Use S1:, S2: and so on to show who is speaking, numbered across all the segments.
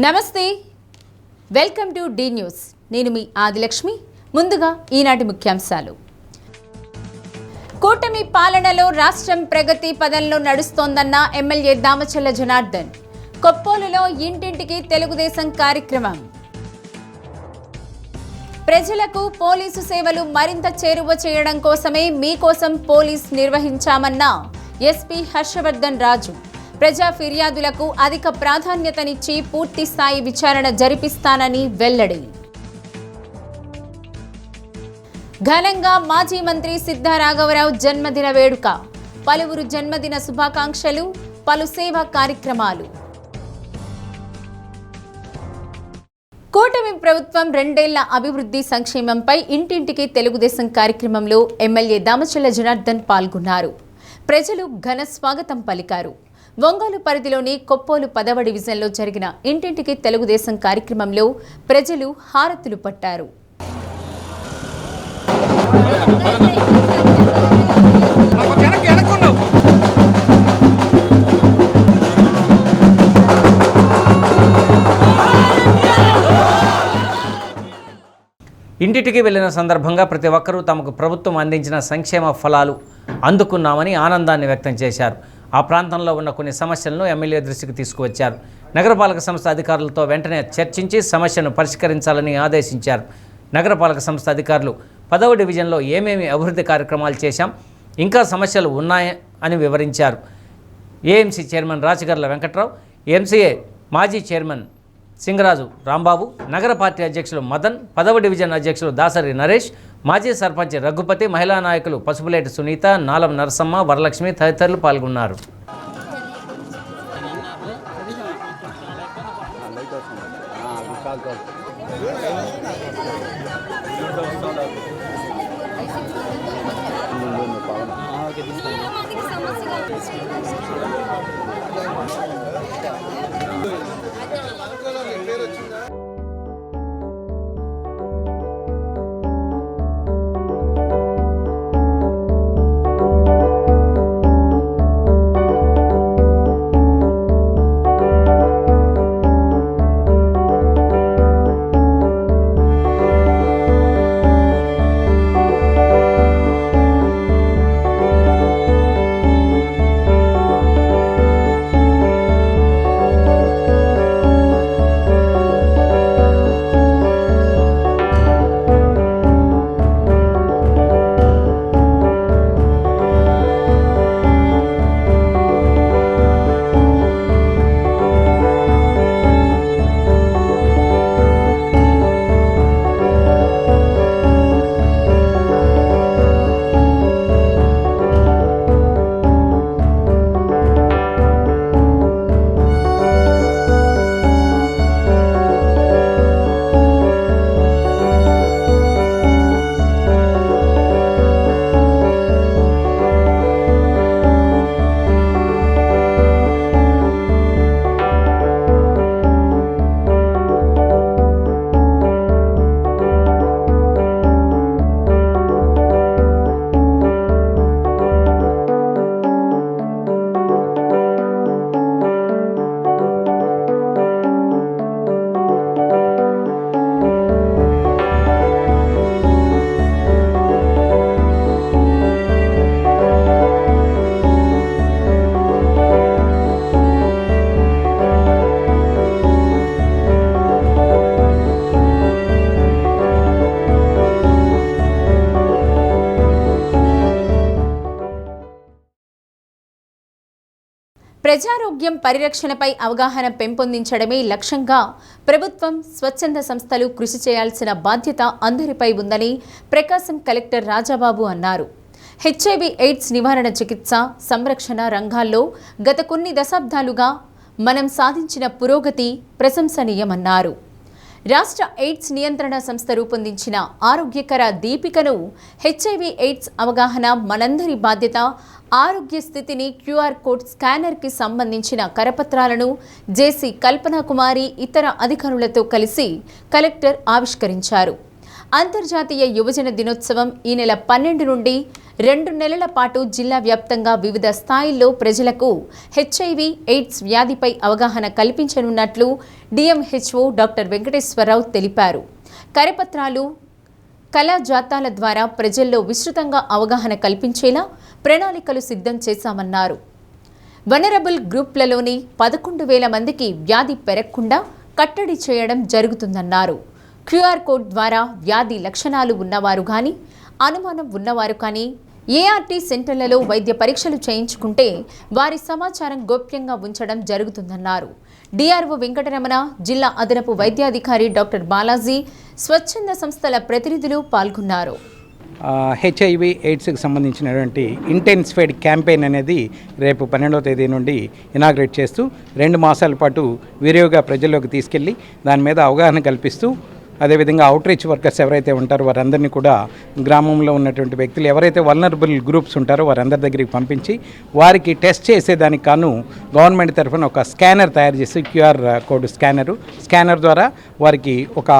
S1: నమస్తే, welcome to D news. నేను మీ ఆదిలక్ష్మి. ముందుగా ఈనాటి ముఖ్యాంశాలు. కూటమి పాలనలో రాష్ట్రం ప్రగతి పదంలో నడుస్తోందన్న ఎమ్మెల్యే దామచల్ల జనార్దన్. కొప్పోలులో ఇంటింటికి తెలుగుదేశం కార్యక్రమం. ప్రజలకు పోలీసు సేవలు మరింత చేరువ చేయడం కోసమే మీకోసం పోలీస్ నిర్వహించామన్న ఎస్పీ హర్షవర్ధన్ రాజు. ప్రజా ఫిర్యాదులకు అధిక ప్రాధాన్యతనిచ్చి పూర్తి స్థాయి విచారణ జరిపిస్తానని వెల్లడి. ఘనంగా మాజీ మంత్రి సిద్ధా రాఘవరావు జన్మదిన వేడుక. పలువురు జన్మదిన శుభాకాంక్షలు, పలు సేవా కార్యక్రమాలు. కూటమి ప్రభుత్వం 2 ఏళ్ల అభివృద్ధి సంక్షేమంపై ఇంటింటికి తెలుగుదేశం కార్యక్రమంలో ఎమ్మెల్యే దామచల్ల జనార్దన్ పాల్గొన్నారు. ప్రజలు ఘన స్వాగతం పలికారు. ఒంగోలు పరిధిలోని కొప్పోలు 10వ డివిజన్లో జరిగిన ఇంటింటికి తెలుగుదేశం కార్యక్రమంలో ప్రజలు హారతులు పట్టారు.
S2: ఇంటింటికి వెళ్లిన సందర్భంగా ప్రతి ఒక్కరూ తమకు ప్రభుత్వం అందించిన సంక్షేమ ఫలాలు అందుకున్నామని ఆనందాన్ని వ్యక్తం చేశారు. ఆ ప్రాంతంలో ఉన్న కొన్ని సమస్యలను ఎమ్మెల్యే దృష్టికి తీసుకువచ్చారు. నగరపాలక సంస్థ అధికారులతో వెంటనే చర్చించి సమస్యను పరిష్కరించాలని ఆదేశించారు. నగరపాలక సంస్థ అధికారులు 10వ డివిజన్లో ఏమేమి అభివృద్ధి కార్యక్రమాలు చేశాం, ఇంకా సమస్యలు ఉన్నాయని వివరించారు. AMC chairman Rachagarla Venkatrao, MCA మాజీ చైర్మన్ సింగరాజు రాంబాబు, నగర పార్టీ అధ్యక్షులు మదన్, 10వ డివిజన్ అధ్యక్షులు దాసరి నరేష్, మాజీ సర్పంచ్ రఘుపతి, మహిళా నాయకులు పసుపులేటి సునీత, నాలం నరసమ్మ, వరలక్ష్మి తదితరులు పాల్గొన్నారు.
S1: ప్రజారోగ్యం పరిరక్షణపై అవగాహన పెంపొందించడమే లక్ష్యంగా ప్రభుత్వం, స్వచ్ఛంద సంస్థలు కృషి చేయాల్సిన బాధ్యత అందరిపై ఉందని ప్రకాశం కలెక్టర్ రాజాబాబు అన్నారు. హెచ్ఐవి ఎయిడ్స్ నివారణ, చికిత్స, సంరక్షణ రంగాల్లో గత కొన్ని దశాబ్దాలుగా మనం సాధించిన పురోగతి ప్రశంసనీయమన్నారు. రాష్ట్ర ఎయిడ్స్ నియంత్రణ సంస్థ రూపొందించిన ఆరోగ్యకర దీపికను హెచ్ఐవి ఎయిడ్స్ అవగాహన మనందరి బాధ్యత, ఆరోగ్య స్థితిని క్యూఆర్ కోడ్ స్కానర్కి సంబంధించిన కరపత్రాలను జేసీ కల్పనా కుమారి ఇతర అధికారులతో కలిసి కలెక్టర్ ఆవిష్కరించారు. అంతర్జాతీయ యువజన దినోత్సవం ఈ నెల 12 నుండి 2 నెలల పాటు జిల్లా వ్యాప్తంగా వివిధ స్థాయిల్లో ప్రజలకు HIV ఎయిడ్స్ వ్యాధిపై అవగాహన కల్పించనున్నట్లు డిఎంహెచ్ఓ డాక్టర్ వెంకటేశ్వరరావు తెలిపారు. కరపత్రాలు, కళాజాతాల ద్వారా ప్రజల్లో విస్తృతంగా అవగాహన కల్పించేలా ప్రణాళికలు సిద్ధం చేశామన్నారు. వనరబుల్ గ్రూప్లలోని 11,000 మందికి వ్యాధి పెరగకుండా కట్టడి చేయడం జరుగుతుందన్నారు. QR కోడ్ ద్వారా వ్యాధి లక్షణాలు ఉన్నవారు కానీ, అనుమానం ఉన్నవారు కానీ ART సెంటర్లలో వైద్య పరీక్షలు చేయించుకుంటే వారి సమాచారం గోప్యంగా ఉంచడం జరుగుతుందన్నారు. DRO వెంకటరమణ, జిల్లా అదనపు వైద్యాధికారి డాక్టర్ బాలాజీ, స్వచ్ఛంద సంస్థల ప్రతినిధులు పాల్గొన్నారు.
S3: HIV ఎయిడ్స్కి సంబంధించినటువంటి ఇంటెన్సిఫైడ్ క్యాంపెయిన్ అనేది రేపు 12వ తేదీ నుండి ఇనాగ్రేట్ చేస్తూ 2 మాసాల పాటు విరివిగా ప్రజల్లోకి తీసుకెళ్ళి దాని మీద అవగాహన కల్పిస్తూ, అదేవిధంగా అవుట్రీచ్ వర్కర్స్ ఎవరైతే ఉంటారో వారందరినీ కూడా గ్రామంలో ఉన్నటువంటి వ్యక్తులు ఎవరైతే వల్నరబుల్ గ్రూప్స్ ఉంటారో వారందరి దగ్గరికి పంపించి వారికి టెస్ట్ చేసేదానికి కాను గవర్నమెంట్ తరఫున ఒక స్కానర్ తయారు చేసి QR కోడ్ స్కానర్ ద్వారా వారికి ఒక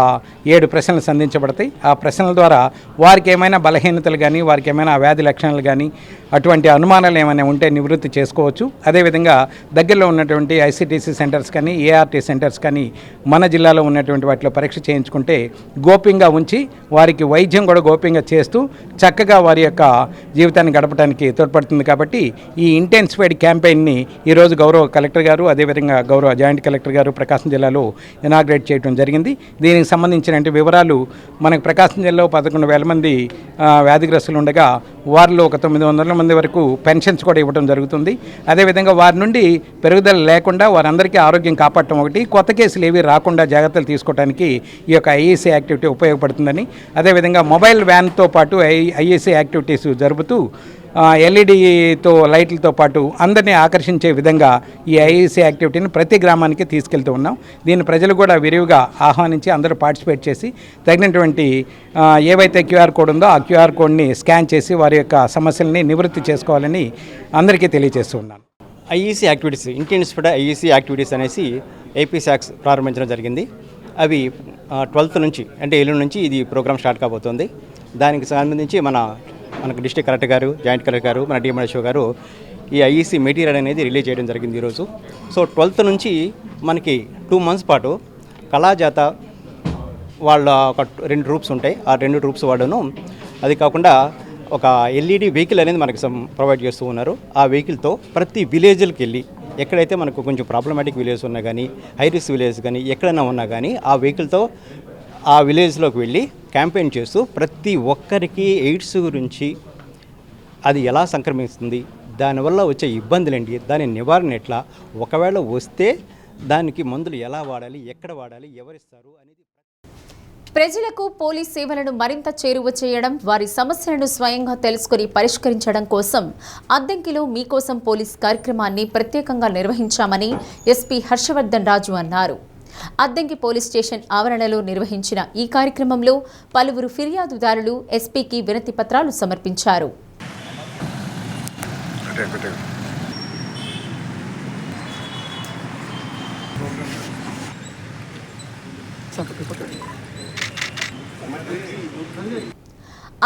S3: 7 ప్రశ్నలు సంధించబడతాయి. ఆ ప్రశ్నల ద్వారా వారికి ఏమైనా బలహీనతలు కానీ, వారికి ఏమైనా వ్యాధి లక్షణాలు కానీ, అటువంటి అనుమానాలు ఏమైనా ఉంటే నివృత్తి చేసుకోవచ్చు. అదేవిధంగా దగ్గరలో ఉన్నటువంటి ICTC సెంటర్స్ కానీ, ART సెంటర్స్ కానీ మన జిల్లాలో ఉన్నటువంటి వాటిలో పరీక్ష చేయించుకుంటే గోప్యంగా ఉంచి వారికి వైద్యం కూడా గోప్యంగా చేస్తూ చక్కగా వారి యొక్క జీవితాన్ని గడపడానికి తోడ్పడుతుంది. కాబట్టి ఈ ఇంటెన్సిఫైడ్ క్యాంపెయిన్ని ఈరోజు గౌరవ కలెక్టర్ గారు, అదేవిధంగా గౌరవ జాయింట్ కలెక్టర్ గారు ప్రకాశం జిల్లాలో ఇనాగ్రేట్ చేయడం జరిగింది. దీనికి సంబంధించిన వివరాలు మనకు ప్రకాశం జిల్లాలో 11,000 మంది వ్యాధిగ్రస్తులు ఉండగా వారిలో ఒక 900 మంది వరకు పెన్షన్స్ కూడా ఇవ్వడం జరుగుతుంది. అదేవిధంగా వారి నుండి పెరుగుదల లేకుండా వారందరికీ ఆరోగ్యం కాపాడటం ఒకటి, కొత్త కేసులు ఏవి రాకుండా జాగ్రత్తలు తీసుకోవడానికి ఈ యొక్క IEC యాక్టివిటీ ఉపయోగపడుతుందని, అదేవిధంగా మొబైల్ వ్యాన్తో పాటు IEC యాక్టివిటీస్ జరుపుతూ LED లైట్లతో పాటు అందరినీ ఆకర్షించే విధంగా ఈ IEC యాక్టివిటీని ప్రతి గ్రామానికి తీసుకెళ్తూ ఉన్నాం. దీన్ని ప్రజలు కూడా విరివిగా ఆహ్వానించి అందరూ పార్టిసిపేట్ చేసి తగినటువంటి ఏవైతే QR కోడ్ ఉందో ఆ QR కోడ్ని స్కాన్ చేసి వారి యొక్క సమస్యల్ని నివృత్తి చేసుకోవాలని అందరికీ తెలియజేస్తూ ఉన్నాను.
S4: IEC activities, intensified IEC activities అనేసి AP-SACS ప్రారంభించడం జరిగింది. అవి 12th నుంచి అంటే ఎల్లుండి నుంచి ఇది ప్రోగ్రామ్ స్టార్ట్ కాబోతుంది. దానికి సంబంధించి మనకు డిస్ట్రిక్ట్ కలెక్టర్ గారు, జాయింట్ కలెక్టర్ గారు, మన DMHO గారు ఈ IEC మెటీరియల్ అనేది రిలీజ్ చేయడం జరిగింది ఈరోజు. సో 12th నుంచి మనకి 2 months పాటు కళాజాత వాళ్ళ ఒక 2 ట్రూప్స్ ఉంటాయి. ఆ 2 ట్రూప్స్ వాడును, అది కాకుండా ఒక LED వెహికల్ అనేది మనకి ప్రొవైడ్ చేస్తూ ఉన్నారు. ఆ వెహికల్తో ప్రతి విలేజ్కి వెళ్ళి ఎక్కడైతే మనకు కొంచెం ప్రాబ్లమాటిక్ విలేజ్ ఉన్నా కానీ, హై రిస్క్ విలేజ్ కానీ ఎక్కడైనా ఉన్నా కానీ ఆ వెహికల్తో ఆ విలేజ్లోకి వెళ్ళి క్యాంపెయిన్ చేస్తూ ప్రతి ఒక్కరికి ఎయిడ్స్ గురించి, అది ఎలా సంక్రమిస్తుంది, దానివల్ల వచ్చే ఇబ్బందులు ఏంటి, దాని నివారణ ఎట్లా, ఒకవేళ వస్తే దానికి మందులు ఎలా వాడాలి, ఎక్కడ వాడాలి, ఎవరిస్తారు అనేది
S1: ప్రజలకు పోలీస్ సేవలను మరింత చేరువ చేయడం, వారి సమస్యలను స్వయంగా తెలుసుకుని పరిష్కరించడం కోసం అద్దంకిలో మీకోసం పోలీస్ కార్యక్రమాన్ని ప్రత్యేకంగా నిర్వహించామని SP హర్షవర్ధన్ రాజు అన్నారు. అద్దంకి పోలీస్ స్టేషన్ ఆవరణలో నిర్వహించిన ఈ కార్యక్రమంలో పలువురు ఫిర్యాదుదారులు SPకి వినతి పత్రాలు సమర్పించారు.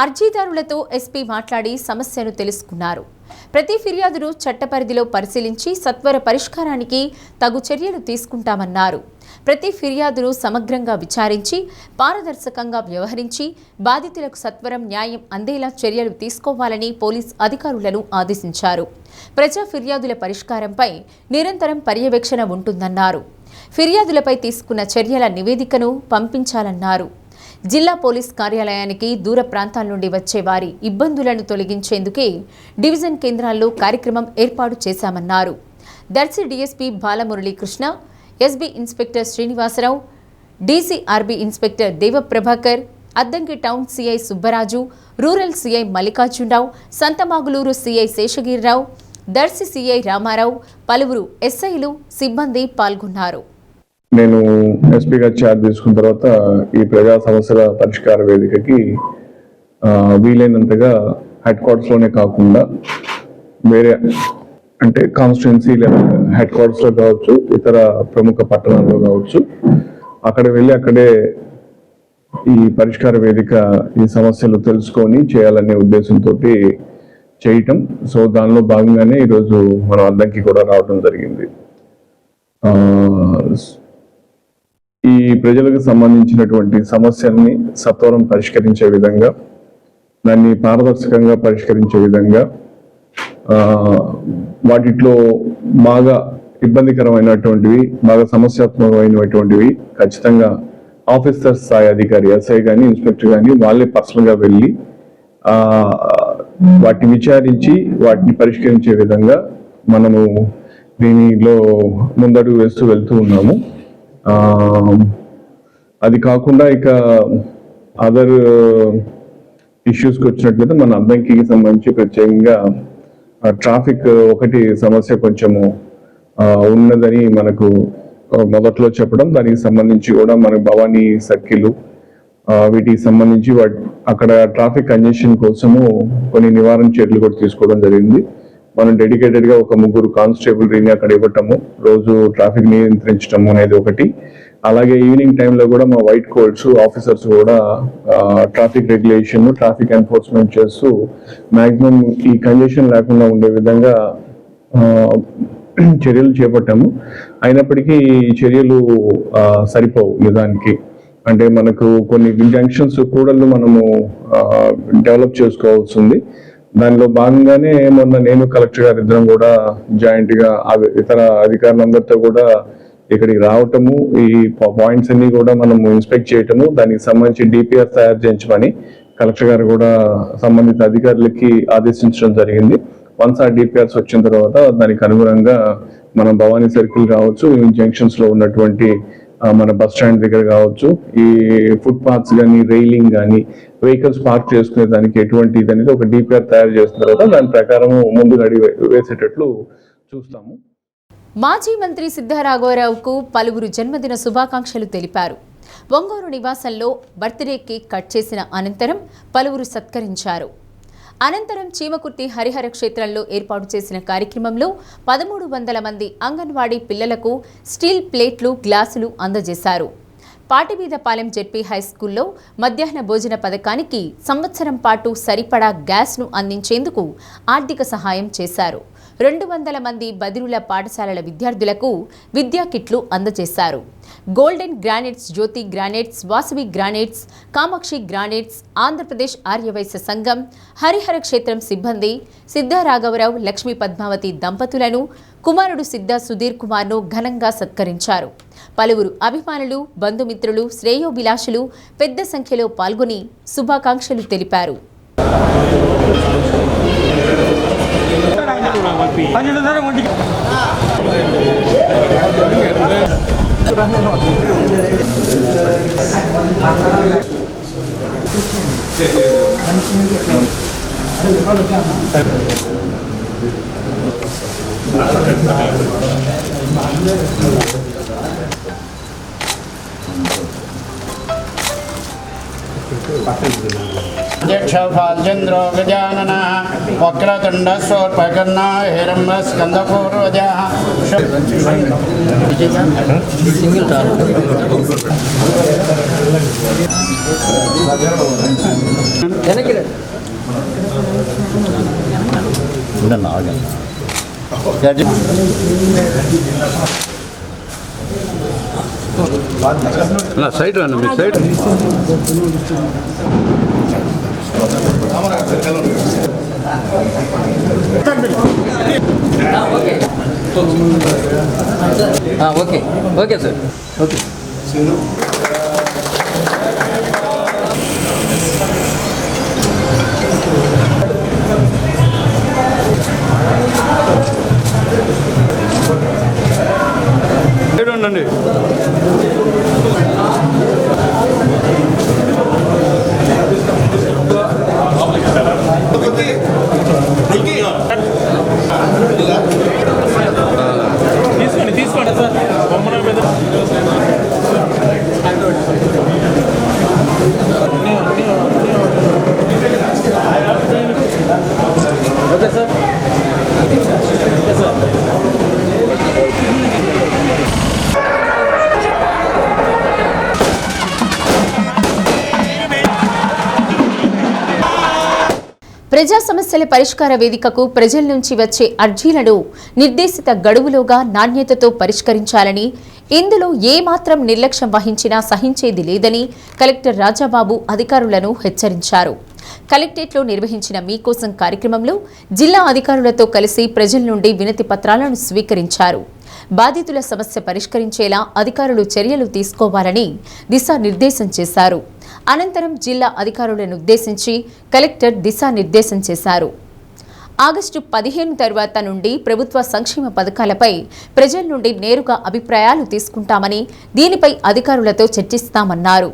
S1: అర్జీదారులతో SP మాట్లాడి సమస్యను తెలుసుకున్నారు. ప్రతి ఫిర్యాదును చట్టపరిధిలో పరిశీలించి సత్వర పరిష్కారానికి తగు చర్యలు తీసుకుంటామన్నారు. ప్రతి ఫిర్యాదును సమగ్రంగా విచారించి పారదర్శకంగా వ్యవహరించి బాధితులకు సత్వరం న్యాయం అందేలా చర్యలు తీసుకోవాలని పోలీస్ అధికారులను ఆదేశించారు. ప్రజా ఫిర్యాదుల పరిష్కారంపై నిరంతరం పర్యవేక్షణ ఉంటుందన్నారు. ఫిర్యాదులపై తీసుకున్న చర్యల నివేదికను పంపించాలన్నారు. జిల్లా పోలీస్ కార్యాలయానికి దూర ప్రాంతాల నుండి వచ్చే వారి ఇబ్బందులను తొలగించేందుకే డివిజన్ కేంద్రాల్లో కార్యక్రమం ఏర్పాటు చేశామన్నారు. Darsi DSP Balamuralikrishna, SB inspector Srinivasarao, DCRB inspector Devaprabhakar, Addanki town CI Subbaraju, rural CI Mallikarjunarao, Santhamaguluru CI Seshagirirao, Darsi CI Ramarao, పలువురు SIలు సిబ్బంది పాల్గొన్నారు.
S5: నేను ఎస్పీగా ఛార్జ్ తీసుకున్న తర్వాత ఈ ప్రజా సమస్యల పరిష్కార వేదికకి వీలైనంతగా హెడ్ క్వార్టర్స్లోనే కాకుండా వేరే అంటే కాన్స్టిట్యున్సీ లేదా హెడ్ క్వార్టర్స్లో కావచ్చు, ఇతర ప్రముఖ పట్టణాల్లో కావచ్చు, అక్కడ వెళ్ళి అక్కడే ఈ పరిష్కార వేదిక ఈ సమస్యలు తెలుసుకొని చేయాలనే ఉద్దేశంతో చేయటం. సో దానిలో భాగంగానే ఈరోజు మనం అద్దంకి కూడా రావడం జరిగింది. ఈ ప్రజలకు సంబంధించినటువంటి సమస్యల్ని సత్వరం పరిష్కరించే విధంగా, దాన్ని పారదర్శకంగా పరిష్కరించే విధంగా, వాటిలో బాగా ఇబ్బందికరమైనటువంటివి, బాగా సమస్యాత్మకమైనటువంటివి ఖచ్చితంగా ఆఫీసర్ స్థాయి అధికారి, ఎస్ఐ కానీ ఇన్స్పెక్టర్ కానీ వాళ్ళే పర్సనల్గా వెళ్ళి వాటిని విచారించి వాటిని పరిష్కరించే విధంగా మనము దీనిలో ముందడుగు వేస్తూ వెళ్తూ ఉన్నాము. అది కాకుండా ఇక అదర్ ఇష్యూస్కి వచ్చినట్లయితే మన అద్దంకి సంబంధించి ప్రత్యేకంగా ట్రాఫిక్ ఒకటి సమస్య కొంచెము ఉన్నదని మనకు మొదట్లో చెప్పడం, దానికి సంబంధించి కూడా మన భవానీ సర్కిల్ వీటికి సంబంధించి అక్కడ ట్రాఫిక్ కంజెషన్ కోసము కొన్ని నివారణ చర్యలు కూడా తీసుకోవడం జరిగింది. మనం డెడికేటెడ్గా ఒక 3 కానిస్టేబుల్ని అక్కడ ఇవ్వటము, రోజు ట్రాఫిక్ నియంత్రించడం అనేది ఒకటి. అలాగే ఈవినింగ్ టైంలో కూడా మా వైట్ కోట్స్ ఆఫీసర్స్ కూడా ట్రాఫిక్ రెగ్యులేషన్, ట్రాఫిక్ ఎన్ఫోర్స్మెంట్ చేస్తూ మ్యాక్సిమం ఈ కంజెషన్ లేకుండా ఉండే విధంగా చర్యలు చేపట్టాము. అయినప్పటికీ ఈ చర్యలు సరిపోవు నిజానికి. అంటే మనకు కొన్ని జంక్షన్స్ కూడళ్ళు మనము డెవలప్ చేసుకోవాల్సి ఉంది. దానిలో భాగంగానే మొన్న నేను కలెక్టర్ గారు ఇద్దరం కూడా జాయింట్గా ఇతర అధికారులందరితో కూడా ఇక్కడికి రావటము, ఈ పాయింట్స్ అన్ని కూడా మనము ఇన్స్పెక్ట్ చేయటము, దానికి సంబంధించి డిపిఆర్ తయారు చేయించమని కలెక్టర్ గారు కూడా సంబంధిత అధికారులకి ఆదేశించడం జరిగింది. వన్స్ ఆ డిపిఆర్స్ వచ్చిన తర్వాత దానికి అనుగుణంగా మన భవానీ సర్కిల్ కావచ్చు, ఈ జంక్షన్స్ లో ఉన్నటువంటి మన బస్ స్టాండ్ దగ్గర కావచ్చు, ఈ ఫుట్ పాత్స్ కానీ, రైలింగ్ కానీ, వెహికల్స్ పార్క్ చేసుకునే దానికి ఎటువంటి ఇది అనేది ఒక డిపిఆర్ తయారు చేసిన తర్వాత దాని ప్రకారం ముందుకు అడిగి వేసేటట్లు చూస్తాము.
S1: మాజీ మంత్రి సిద్ధా రాఘవరావుకు పలువురు జన్మదిన శుభాకాంక్షలు తెలిపారు. ఒంగోలు నివాసంలో బర్త్డే కేక్ కట్ చేసిన అనంతరం పలువురు సత్కరించారు. అనంతరం చీమకుర్తి హరిహర క్షేత్రంలో ఏర్పాటు చేసిన కార్యక్రమంలో 1300 మంది అంగన్వాడీ పిల్లలకు స్టీల్ ప్లేట్లు, గ్లాసులు అందజేశారు. పాటివీదపాలెం జెడ్పీ హైస్కూల్లో మధ్యాహ్న భోజన పథకానికి సంవత్సరం పాటు సరిపడా గ్యాస్ను అందించేందుకు ఆర్థిక సహాయం చేశారు. 200 మంది బదిరుల పాఠశాలల విద్యార్థులకు విద్యా కిట్లు అందజేశారు. Golden granites, Jyothi granites, Vasavi granites, Kamakshi granites, Andhra Pradesh Arya Vaishya Sangham, Harihara క్షేత్రం సిబ్బంది సిద్ధా రాఘవరావు, లక్ష్మీ పద్మావతి దంపతులను, కుమారుడు సిద్ధా సుధీర్ కుమార్ను ఘనంగా సత్కరించారు. పలువురు అభిమానులు, బంధుమిత్రులు, శ్రేయోభిలాషులు పెద్ద సంఖ్యలో పాల్గొని శుభాకాంక్షలు తెలిపారు.
S6: फालचंद्रो गजानन वक्रतुंड सोत्पकर्ण हिरण्य स्कंदपूर्वज
S7: సైడ్ రండి, మీ side
S8: okay okay sir okay.
S7: Side ఉండండి. తీసుకోండి సార్.
S1: ప్రజా సమస్యల పరిష్కార వేదికకు ప్రజల నుంచి వచ్చే అర్జీలను నిర్దేశిత గడువులోగా నాణ్యతతో పరిష్కరించాలని, ఇందులో ఏమాత్రం నిర్లక్ష్యం వహించినా సహించేది లేదని కలెక్టర్ రాజాబాబు అధికారులను హెచ్చరించారు. కలెక్టరేట్లో నిర్వహించిన మీకోసం కార్యక్రమంలో జిల్లా అధికారులతో కలిసి ప్రజల నుండి వినతి పత్రాలను స్వీకరించారు. బాధితుల సమస్య పరిష్కరించేలా అధికారులు చర్యలు తీసుకోవాలని దిశానిర్దేశం చేశారు. అనంతరం జిల్లా అధికారులను ఉద్దేశించి కలెక్టర్ దిశానిర్దేశం చేశారు. ఆగస్టు 15 తర్వాత నుండి ప్రభుత్వ సంక్షేమ పథకాలపై ప్రజల నుండి నేరుగా అభిప్రాయాలు తీసుకుంటామని, దీనిపై అధికారులతో చర్చిస్తామన్నారు.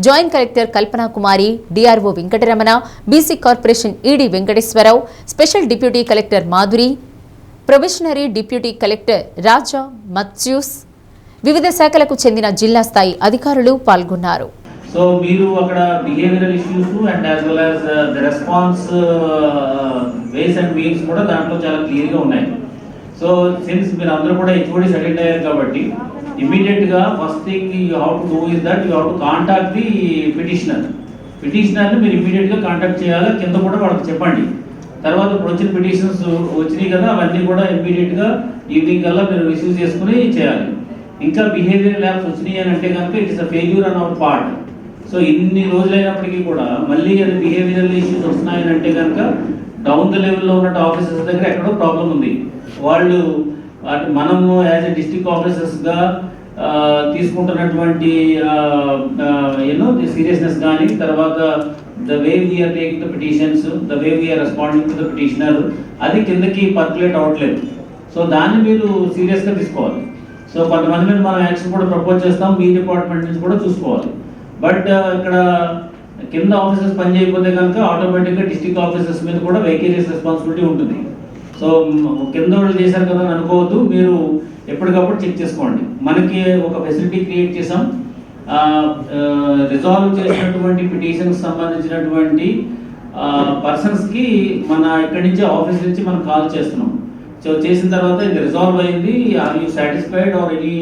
S1: Joint collector Kalpana Kumari, DRO Venkataramana, BC corporation ED Venkateswara Rao, special deputy collector Madhuri, probationary deputy collector Raja Mathews, వివిధ శాఖలకు చెందిన జిల్లా స్థాయి అధికారులు పాల్గొన్నారు.
S9: సో మీరు అక్కడ behavioural issues and as well as the response ways and means కూడా దాంట్లో చాలా క్లియర్గా ఉన్నాయి. సో సిన్స్ మీరు అందరూ కూడా హెచ్ఓడీస్ అటెండ్ అయ్యారు కాబట్టి ఇమీడియట్గా first thing you have to do is that you have to contact the పిటిషనర్ని మీరు ఇమీడియట్గా కాంటాక్ట్ చేయాలి. కింద కూడా వాళ్ళకి చెప్పండి. తర్వాత ఇప్పుడు వచ్చిన పిటిషన్స్ వచ్చినాయి కదా, అవన్నీ కూడా ఇమీడియట్గా ఈవినింగ్ కల్లా మీరు రిసీవ్ చేసుకుని చేయాలి. ఇంకా బిహేవియర్ ల్యాబ్స్ వచ్చినాయి అని అంటే కనుక it is a failure on hour part. So ఇన్ని రోజులైనప్పటికీ కూడా మళ్ళీ అది బిహేవియరల్ ఇష్యూస్ వస్తున్నాయని అంటే కనుక డౌన్ ద లెవెల్లో ఉన్న ఆఫీసర్స్ దగ్గర ఎక్కడో ప్రాబ్లం ఉంది. వాళ్ళు మనము యాజ్ ఎ డిస్ట్రిక్ట్ ఆఫీసర్స్గా తీసుకుంటున్నటువంటి ది సీరియస్నెస్ కానీ, తర్వాత the way we're taking the petitions, the way we're responding to the petitioner, అది కిందకి పర్కులేట్ అవ్వట్లేదు. సో దాన్ని మీరు సీరియస్గా తీసుకోవాలి. సో కొంతమంది మీద మనం యాక్షన్ కూడా ప్రపోజ్ చేస్తాం, మీ డిపార్ట్మెంట్ నుంచి కూడా చూసుకోవాలి. బట్ ఇక్కడ కింద ఆఫీసర్స్ పని చేయకపోతే కనుక ఆటోమేటిక్గా డిస్ట్రిక్ట్ ఆఫీసర్స్ మీద కూడా వెకేరియస్ రెస్పాన్సిబిలిటీ ఉంటుంది. సో కింద వాళ్ళు చేశారు కదా అని అనుకోవద్దు, మీరు ఎప్పటికప్పుడు చెక్ చేసుకోండి. మనకి ఒక ఫెసిలిటీ క్రియేట్ చేసాం, రిజాల్వ్ చేసినటువంటి పిటిషన్కి సంబంధించినటువంటి పర్సన్స్కి మన ఇక్కడి నుంచి ఆఫీస్ నుంచి మనం కాల్ చేస్తున్నాం. సో చేసిన తర్వాత ఇది రిజాల్వ్ అయింది, are you satisfied or any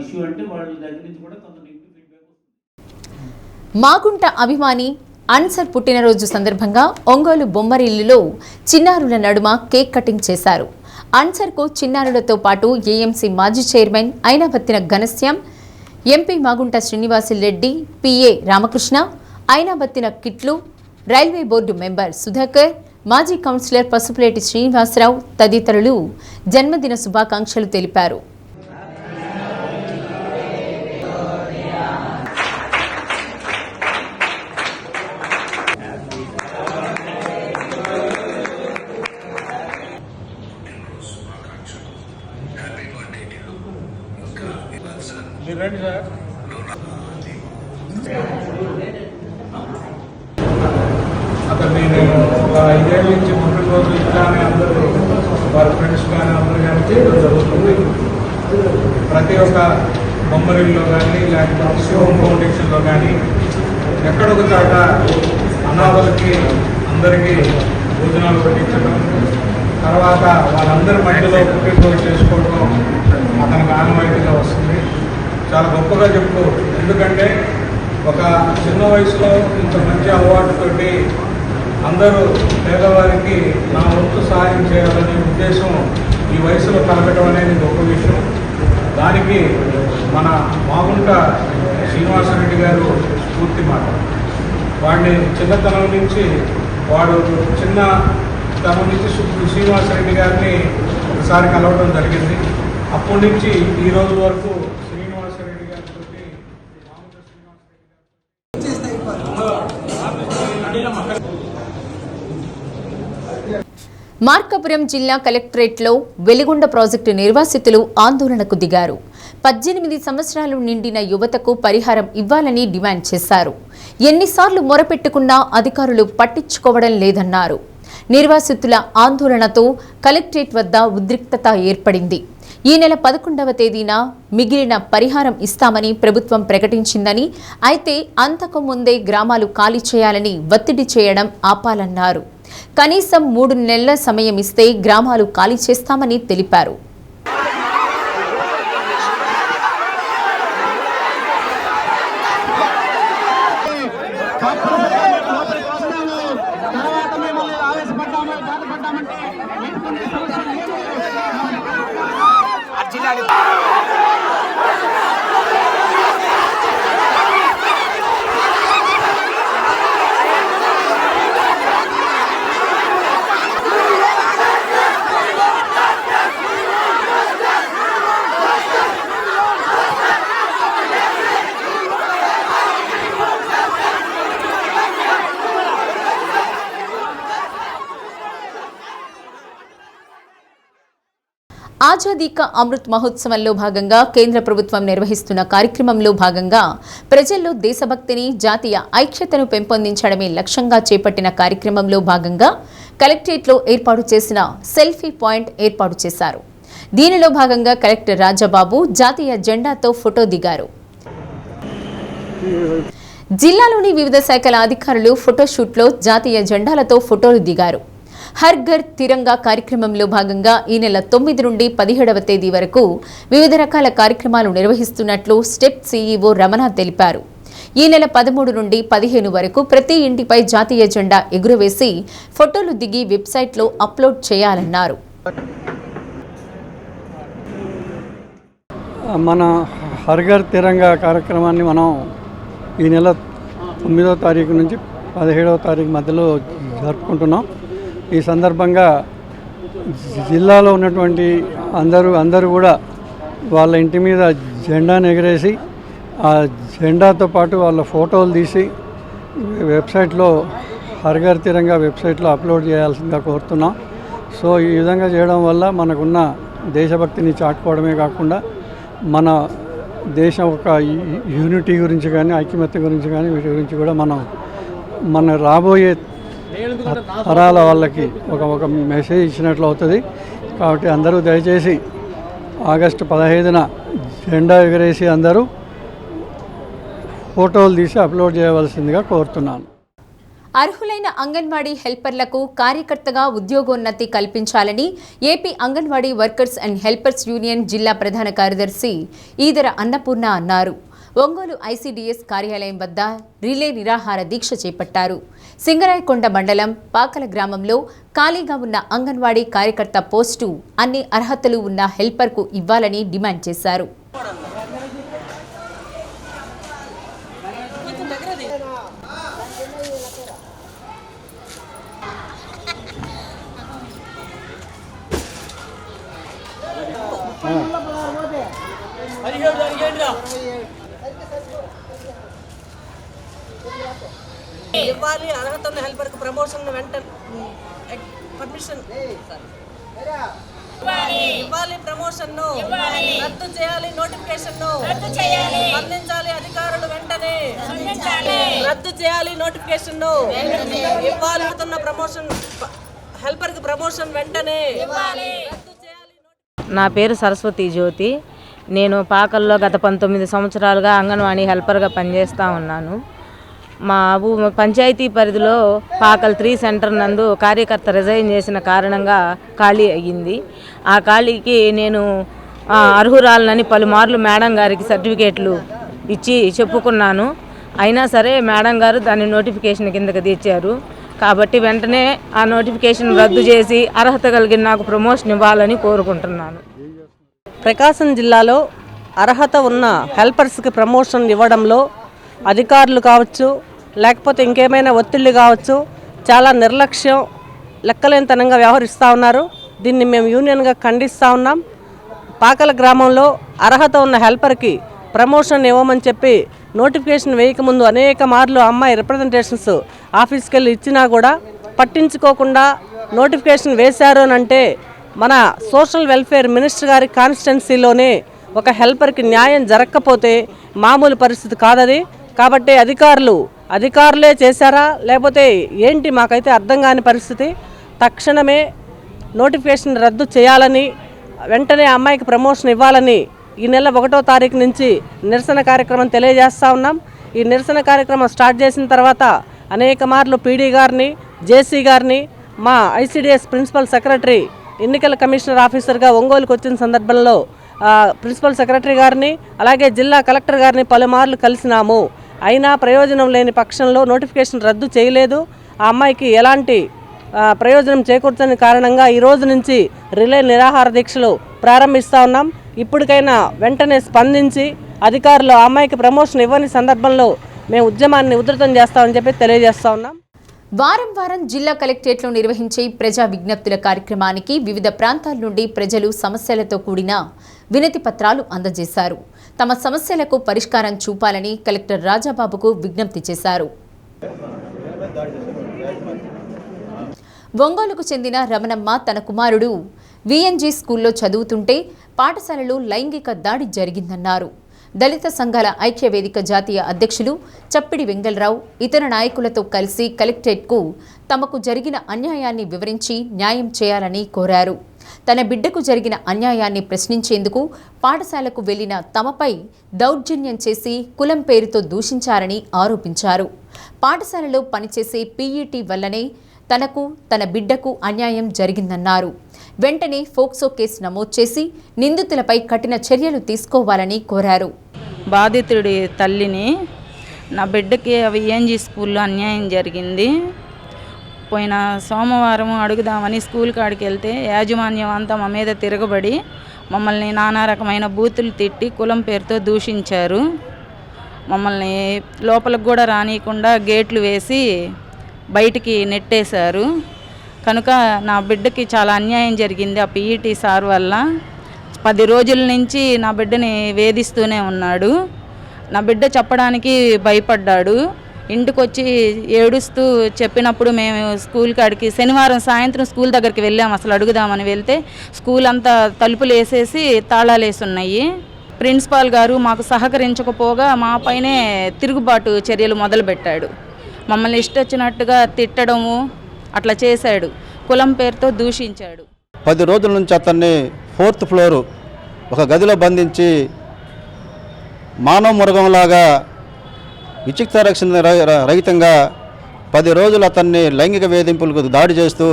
S9: issue అంటే వాళ్ళ దగ్గర నుంచి కూడా కొంత నెగిటివ్ ఫీడ్బ్యాక్ వస్తుంది.
S1: మాగుంట అభిమాని అన్సర్ పుట్టినరోజు సందర్భంగా ఒంగోలు బొమ్మరిల్లులో చిన్నారుల నడుమ కేక్ కటింగ్ చేశారు. అన్సర్కు చిన్నారులతో పాటు ఏఎంసీ మాజీ chairman Ainabathina Ghanshyam, MP Magunta Srinivasulareddy, PA Ramakrishna, Ainabathina కిట్లు, రైల్వే బోర్డు మెంబర్ సుధాకర్, మాజీ కౌన్సిలర్ పసుపులేటి శ్రీనివాసరావు తదితరులు జన్మదిన శుభాకాంక్షలు తెలిపారు.
S3: అతన్ని నేను ఒక 5 ఏళ్ళ నుంచి పుట్టినరోజు ఇట్లానే అందరూ వారి ఫ్రెండ్స్ కానీ అందరూ కానీ చేయడం జరుగుతుంది. ప్రతి ఒక్క బొమ్మరిల్లో కానీ లేకపోతే శివం ఫౌండేషన్లో కానీ ఎక్కడొక చాట అనాథలకి అందరికీ భోజనాలు పెట్టించడం, తర్వాత వాళ్ళందరి మధ్యలో పుట్టినరోజు చేసుకోవడం అతనికి ఆనవాయితీగా వస్తుంది. చాలా గొప్పగా చెప్పుకోవచ్చు. ఎందుకంటే ఒక చిన్న వయసులో ఇంత మంచి అలవాటుతోటి అందరూ పేదవారికి నా వంతు సహాయం చేయాలనే ఉద్దేశం ఈ వయసులో కలగడం అనేది గొప్ప విషయం. దానికి మన మాగుంట శ్రీనివాసరెడ్డి గారు పూర్తి మాట. వాడిని చిన్నతనం నుంచి శ్రీనివాసరెడ్డి గారిని ఒకసారి కలవడం జరిగింది. అప్పటి నుంచి ఈ రోజు వరకు శ్రీనివాసరెడ్డి గారితో
S1: మార్కాపురం జిల్లా కలెక్టరేట్లో వెలిగొండ ప్రాజెక్టు నిర్వాసితులు ఆందోళనకు దిగారు. 18 సంవత్సరాలు నిండిన యువతకు పరిహారం ఇవ్వాలని డిమాండ్ చేశారు. ఎన్నిసార్లు మొరపెట్టుకున్నా అధికారులు పట్టించుకోవడం లేదన్నారు. నిర్వాసితుల ఆందోళనతో కలెక్టరేట్ వద్ద ఉద్రిక్తత ఏర్పడింది. ఈ నెల 11వ తేదీన మిగిలిన పరిహారం ఇస్తామని ప్రభుత్వం ప్రకటించిందని, అయితే అంతకు ముందే గ్రామాలు ఖాళీ చేయాలని ఒత్తిడి చేయడం ఆపాలన్నారు. కనీసం 3 నెలల సమయం ఇస్తే గ్రామాలు ఖాళీ చేస్తామని తెలిపారు.
S6: తర్వాత మిమ్మల్ని
S1: ఆజాదీ కా అమృత్ మహోత్సవంలో భాగంగా కేంద్ర ప్రభుత్వం నిర్వహిస్తున్న కార్యక్రమంలో భాగంగా ప్రజల్లో దేశభక్తిని, జాతీయ ఐక్యతను పెంపొందించడమే లక్ష్యంగా చేపట్టిన కార్యక్రమంలో భాగంగా కలెక్టరేట్లో ఏర్పాటు చేసిన సెల్ఫీ పాయింట్ ఏర్పాటు చేశారు. దీనిలో భాగంగా కలెక్టర్ రాజాబాబు జాతీయ జెండాతో ఫోటో దిగారు. జిల్లాలోని వివిధ శాఖల అధికారులు ఫోటోషూట్లో జాతీయ జెండాలతో ఫోటోలు దిగారు. హర్ ఘర్ తిరంగా కార్యక్రమంలో భాగంగా ఈ నెల 9 నుండి 17వ తేదీ వరకు వివిధ రకాల కార్యక్రమాలు నిర్వహిస్తున్నట్లు స్టెప్ సీఈఓ రమణ తెలిపారు. ఈ నెల 13 నుండి 15 వరకు ప్రతి ఇంటిపై జాతీయ జెండా ఎగురవేసి ఫోటోలు దిగి వెబ్సైట్లో అప్లోడ్ చేయాలన్నారు.
S10: మన హర్ ఘర్ తిరంగా కార్యక్రమాన్ని మనం ఈ నెల 9వ తారీఖు నుంచి 17వ తారీఖు మధ్యలో జరుపుకుంటున్నాం. ఈ సందర్భంగా జిల్లాలో ఉన్నటువంటి అందరూ కూడా వాళ్ళ ఇంటి మీద జెండాను ఎగరేసి ఆ జెండాతో పాటు వాళ్ళ ఫోటోలు తీసి వెబ్సైట్లో హర్ ఘర్ తిరంగా వెబ్సైట్లో అప్లోడ్ చేయాల్సిందిగా కోరుతున్నాం. సో ఈ విధంగా చేయడం వల్ల మనకున్న దేశభక్తిని చాటుకోవడమే కాకుండా మన దేశం ఒక యూనిటీ గురించి కానీ ఐక్యమత్య గురించి కానీ వీటి గురించి కూడా మన రాబోయే తరాల వాళ్ళకి ఒక మెసేజ్ ఇచ్చినట్లు అవుతుంది. కాబట్టి అందరూ దయచేసి ఆగస్టు 15న జెండా ఎగరేసి అందరూ ఫోటోలు తీసి అప్లోడ్ చేయవలసిందిగా కోరుతున్నాను.
S1: అర్హులైన అంగన్వాడీ హెల్పర్లకు కార్యకర్తగా ఉద్యోగోన్నతి కల్పించాలని AP anganwadi workers and helpers union జిల్లా ప్రధాన కార్యదర్శి ఈదర అన్నపూర్ణ అన్నారు. ఒంగోలు ఐసీడీఎస్ కార్యాలయం వద్ద రిలే నిరాహార దీక్ష చేపట్టారు. సింగరాయకొండ మండలం పాకల గ్రామంలో ఖాళీగా ఉన్న అంగన్వాడీ కార్యకర్త పోస్టు అన్ని అర్హతలు ఉన్న హెల్పర్కు ఇవ్వాలని డిమాండ్ చేశారు.
S11: ఇవ్వాలి అర్హత ఉన్న హెల్పర్కి ప్రమోషన్ వెంటనే పర్మిషన్ ఇవ్వాలి, ప్రమోషన్ రద్దు చేయాలి, నోటిఫికేషన్ స్పందించాలి అధికారులు వెంటనే రద్దు చేయాలి, నోటిఫికేషన్ ఇవ్వాలి, అర్హత ప్రమోషన్ హెల్పర్కి ప్రమోషన్ వెంటనే రద్దు చేయాలి.
S12: నా పేరు సరస్వతి జ్యోతి. నేను పాకల్లో గత 19 సంవత్సరాలుగా అంగన్వాడీ హెల్పర్గా పనిచేస్తూ ఉన్నాను. మా పంచాయతీ పరిధిలో పాకల్ 3 సెంటర్ నందు కార్యకర్త రిజైన్ చేసిన కారణంగా ఖాళీ అయ్యింది. ఆ ఖాళీకి నేను అర్హురాలనని పలుమార్లు మేడం గారికి సర్టిఫికేట్లు ఇచ్చి చెప్పుకున్నాను. అయినా సరే మేడం గారు దాన్ని నోటిఫికేషన్ కిందకి తెచ్చారు. కాబట్టి వెంటనే ఆ నోటిఫికేషన్ రద్దు చేసి అర్హత కలిగిన నాకు ప్రమోషన్ ఇవ్వాలని కోరుకుంటున్నాను.
S11: ప్రకాశం జిల్లాలో అర్హత ఉన్న హెల్పర్స్కి ప్రమోషన్ ఇవ్వడంలో అధికారులు కావచ్చు, లేకపోతే ఇంకేమైనా ఒత్తిళ్లు కావచ్చు, చాలా నిర్లక్ష్యం, లెక్కలేనితనంగా వ్యవహరిస్తూ ఉన్నారు. దీన్ని మేము యూనియన్గా ఖండిస్తూ ఉన్నాం. పాకల గ్రామంలో అర్హత ఉన్న హెల్పర్కి ప్రమోషన్ ఇవ్వమని చెప్పి నోటిఫికేషన్ వేయకముందు అనేక మార్లు అమ్మాయి రిప్రజెంటేషన్స్ ఆఫీస్కి వెళ్ళి ఇచ్చినా కూడా పట్టించుకోకుండా నోటిఫికేషన్ వేశారు అని అంటే మన సోషల్ వెల్ఫేర్ మినిస్టర్ గారి కాన్స్టిట్యున్సీలోనే ఒక హెల్పర్కి న్యాయం జరగకపోతే మామూలు పరిస్థితి కాదది. కాబట్టి అధికారులే చేశారా లేకపోతే ఏంటి మాకైతే అర్థం కాని పరిస్థితి. తక్షణమే నోటిఫికేషన్ రద్దు చేయాలని, వెంటనే అమ్మాయికి ప్రమోషన్ ఇవ్వాలని ఈ నెల 1వ తారీఖు నుంచి నిరసన కార్యక్రమం తెలియజేస్తూ ఉన్నాం. ఈ నిరసన కార్యక్రమం స్టార్ట్ చేసిన తర్వాత అనేక మార్లు పీడీ గారిని, జేసీ గారిని, మా ఐసీడీఎస్ ప్రిన్సిపల్ సెక్రటరీ ఎన్నికల కమిషనర్ ఆఫీసర్గా ఒంగోలుకు వచ్చిన సందర్భంలో ప్రిన్సిపల్ సెక్రటరీ గారిని అలాగే జిల్లా కలెక్టర్ గారిని పలుమార్లు కలిసినాము. అయినా ప్రయోజనం లేని పక్షంలో నోటిఫికేషన్ రద్దు చేయలేదు. ఆ అమ్మాయికి ఎలాంటి ప్రయోజనం చేకూర్చని కారణంగా ఈ రోజు నుంచి రిలే నిరాహార దీక్షలు ప్రారంభిస్తూ ఉన్నాం. ఇప్పటికైనా వెంటనే స్పందించి అధికారులు ఆ అమ్మాయికి ప్రమోషన్ ఇవ్వని సందర్భంలో మేము ఉద్యమాన్ని ఉధృతం చేస్తామని చెప్పి తెలియజేస్తా ఉన్నాం.
S1: వారం వారం జిల్లా కలెక్టరేట్లో నిర్వహించే ప్రజా విజ్ఞప్తుల కార్యక్రమానికి వివిధ ప్రాంతాల నుండి ప్రజలు సమస్యలతో కూడిన వినతి పత్రాలు అందజేశారు. తమ సమస్యలకు పరిష్కారం చూపాలని కలెక్టర్ రాజాబాబుకు విజ్ఞప్తి చేశారు. ఒంగోలుకు చెందిన రమణమ్మ తన కుమారుడు విఎన్జీ స్కూల్లో చదువుతుంటే పాఠశాలలో లైంగిక దాడి జరిగిందన్నారు. దళిత సంఘాల ఐక్యవేదిక జాతీయ అధ్యక్షులు చప్పిడి వెంగళరావు ఇతర నాయకులతో కలిసి కలెక్టరేట్కు తమకు జరిగిన అన్యాయాన్ని వివరించి న్యాయం చేయాలని కోరారు. తన బిడ్డకు జరిగిన అన్యాయాన్ని ప్రశ్నించేందుకు పాఠశాలకు వెళ్లిన తమపై దౌర్జన్యం చేసి కులం పేరుతో దూషించారని ఆరోపించారు. పాఠశాలలో పనిచేసే పీఈటీ వల్లనే తనకు తన బిడ్డకు అన్యాయం జరిగిందన్నారు. వెంటనే ఫోక్సో కేసు నమోదు చేసి నిందితులపై కఠిన చర్యలు తీసుకోవాలని కోరారు.
S12: బాధితుడి తల్లిని, నా బిడ్డకి విఎన్జీ స్కూల్లో అన్యాయం జరిగింది. పోయిన సోమవారం అడుగుదామని స్కూల్ కాడికి వెళ్తే యాజమాన్యం అంతా మా మీద తిరగబడి మమ్మల్ని నానా రకమైన బూతులు తిట్టి కులం పేరుతో దూషించారు. మమ్మల్ని లోపలికి కూడా రానియకుండా గేట్లు వేసి బయటికి నెట్టేశారు. కనుక నా బిడ్డకి చాలా అన్యాయం జరిగింది ఆ పీఈటీ సార్ వల్ల. 10 రోజుల నుంచి నా బిడ్డని వేధిస్తూనే ఉన్నాడు. నా బిడ్డ చెప్పడానికి భయపడ్డాడు. ఇంటికి వచ్చి ఏడుస్తూ చెప్పినప్పుడు మేము స్కూల్ కాడికి శనివారం సాయంత్రం స్కూల్ దగ్గరికి వెళ్ళాము. అసలు అడుగుదామని వెళ్తే స్కూల్ అంతా తలుపులు వేసేసి తాళాలు వేసి ఉన్నాయి. ప్రిన్సిపాల్ గారు మాకు సహకరించకపోగా మా పైనే తిరుగుబాటు చర్యలు మొదలుపెట్టాడు. మమ్మల్ని ఇష్టొచ్చినట్టుగా తిట్టడము అట్లా చేశాడు. కులం పేరుతో దూషించాడు.
S4: 10 రోజుల నుంచి అతన్ని 4th ఫ్లోరు ఒక గదిలో బంధించి మానవ మృగంలాగా విచిత్ర రక్షణ రహితంగా 10 రోజులు అతన్ని లైంగిక వేధింపులకు దాడి చేస్తూ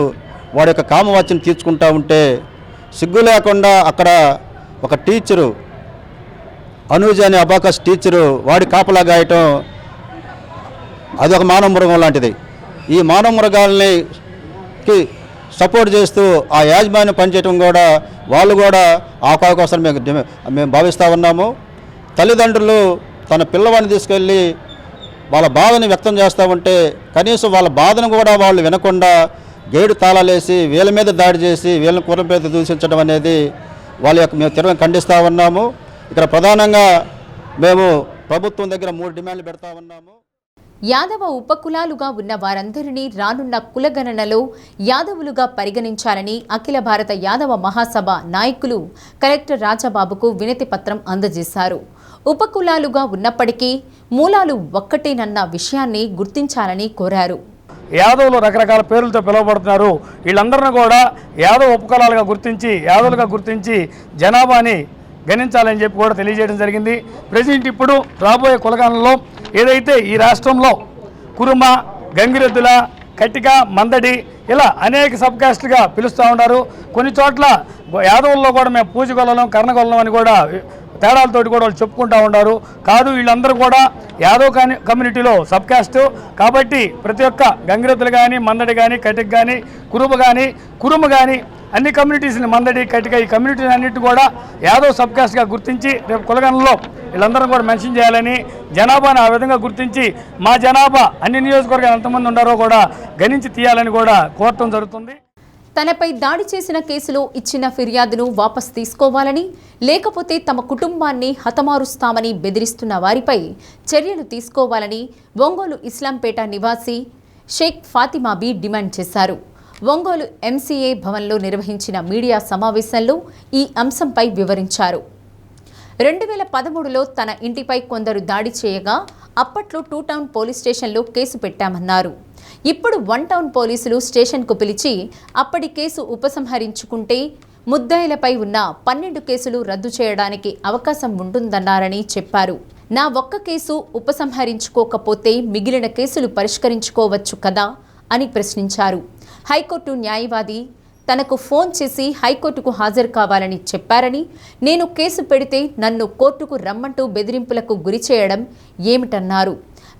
S4: వాడి యొక్క కామవాచ్యం తీర్చుకుంటూ ఉంటే సిగ్గు లేకుండా అక్కడ ఒక టీచరు అనూజ అనే అబాకస్ టీచరు వాడి కాపలా గాయటం అది ఒక మానవ మృగం లాంటిది. ఈ మానవ మృగాల్ని సపోర్ట్ చేస్తూ ఆ యాజమాన్యం పనిచేయటం కూడా వాళ్ళు కూడా అవకాశం మేము భావిస్తూ ఉన్నాము. తల్లిదండ్రులు తన పిల్లవాడిని తీసుకెళ్ళి వాళ్ళ బాధని వ్యక్తం చేస్తూ ఉంటే కనీసం వాళ్ళ బాధను కూడా వాళ్ళు వినకుండా గేడు తాళాలేసి వీళ్ళ మీద దాడి చేసి వీళ్ళని కులం పేద దూషించడం అనేది వాళ్ళ యొక్క మేము తీవ్రంగా ఖండిస్తూ ఉన్నాము. ఇక్కడ ప్రధానంగా మేము ప్రభుత్వం దగ్గర 3 డిమాండ్లు పెడతా ఉన్నాము.
S1: యాదవ ఉపకులాలుగా ఉన్న వారందరినీ రానున్న కులగణనలో యాదవులుగా పరిగణించాలని అఖిల భారత యాదవ మహాసభ నాయకులు కలెక్టర్ రాజాబాబుకు వినతి పత్రం అందజేశారు. ఉపకులాలుగా ఉన్నప్పటికీ మూలాలు ఒక్కటేనన్న విషయాన్ని గుర్తించాలని కోరారు.
S10: యాదవులు రకరకాల పేర్లతో పిలువబడుతున్నారు. వీళ్ళందరినీ కూడా యాదవ ఉపకులాలుగా గుర్తించి యాదవులుగా గుర్తించి జనాభాని గణించాలని చెప్పి కూడా తెలియజేయడం జరిగింది. ప్రెసిడెంట్ ఇప్పుడు రాబోయే కులగణనలో ఏదైతే ఈ రాష్ట్రంలో కురుమ, గంగిరెద్దుల, కట్టిక, మందడి ఇలా అనేక సబ్ కాస్ట్లుగా పిలుస్తూ ఉన్నారు. కొన్ని చోట్ల యాదవుల్లో కూడా మేము పూజగొల్లం, కర్ణగొల్లం అని కూడా తేడాలతోటి కూడా వాళ్ళు చెప్పుకుంటూ ఉన్నారు. కాదు, వీళ్ళందరూ కూడా యాదవ్ కమ్యూనిటీలో సబ్ కాస్ట్ కాబట్టి ప్రతి ఒక్క గంగిరెద్దులు కానీ, మందడి కానీ, కటిక కానీ, కురుమ కానీ అన్ని కమ్యూనిటీస్ని మందడి, కటిక ఈ కమ్యూనిటీని అన్నిటి కూడా యాదవ్ సబ్ కాస్ట్గా గుర్తించి రేపు కులగణనలో వీళ్ళందరూ కూడా మెన్షన్ చేయాలని, జనాభాను ఆ విధంగా గుర్తించి మా జనాభా అన్ని నియోజకవర్గాలు ఎంతమంది ఉన్నారో కూడా గణించి తీయాలని కూడా కోరటం జరుగుతుంది.
S1: తనపై దాడి చేసిన కేసులో ఇచ్చిన ఫిర్యాదును వాపస్ తీసుకోవాలని, లేకపోతే తమ కుటుంబాన్ని హతమారుస్తామని బెదిరిస్తున్న వారిపై చర్యలు తీసుకోవాలని ఒంగోలు ఇస్లాంపేట నివాసి షేక్ ఫాతిమాబీ డిమాండ్ చేశారు. ఒంగోలు ఎంసీఏ భవన్లో నిర్వహించిన మీడియా సమావేశంలో ఈ అంశంపై వివరించారు. 2013లో తన ఇంటిపై కొందరు దాడి చేయగా అప్పట్లో 2 టౌన్ పోలీస్ స్టేషన్లో కేసు పెట్టామన్నారు. ఇప్పుడు 1 టౌన్ పోలీసులు స్టేషన్కు పిలిచి అప్పటి కేసు ఉపసంహరించుకుంటే ముద్దాయిలపై ఉన్న 12 కేసులు రద్దు చేయడానికి అవకాశం ఉంటుందన్నారని చెప్పారు. నా ఒక్క కేసు ఉపసంహరించుకోకపోతే మిగిలిన కేసులు పరిష్కరించుకోవచ్చు కదా అని ప్రశ్నించారు. హైకోర్టు న్యాయవాది తనకు ఫోన్ చేసి హైకోర్టుకు హాజరు కావాలని చెప్పారని, నేను కేసు పెడితే నన్ను కోర్టుకు రమ్మంటూ బెదిరింపులకు గురి చేయడం ఏమిటన్నారు.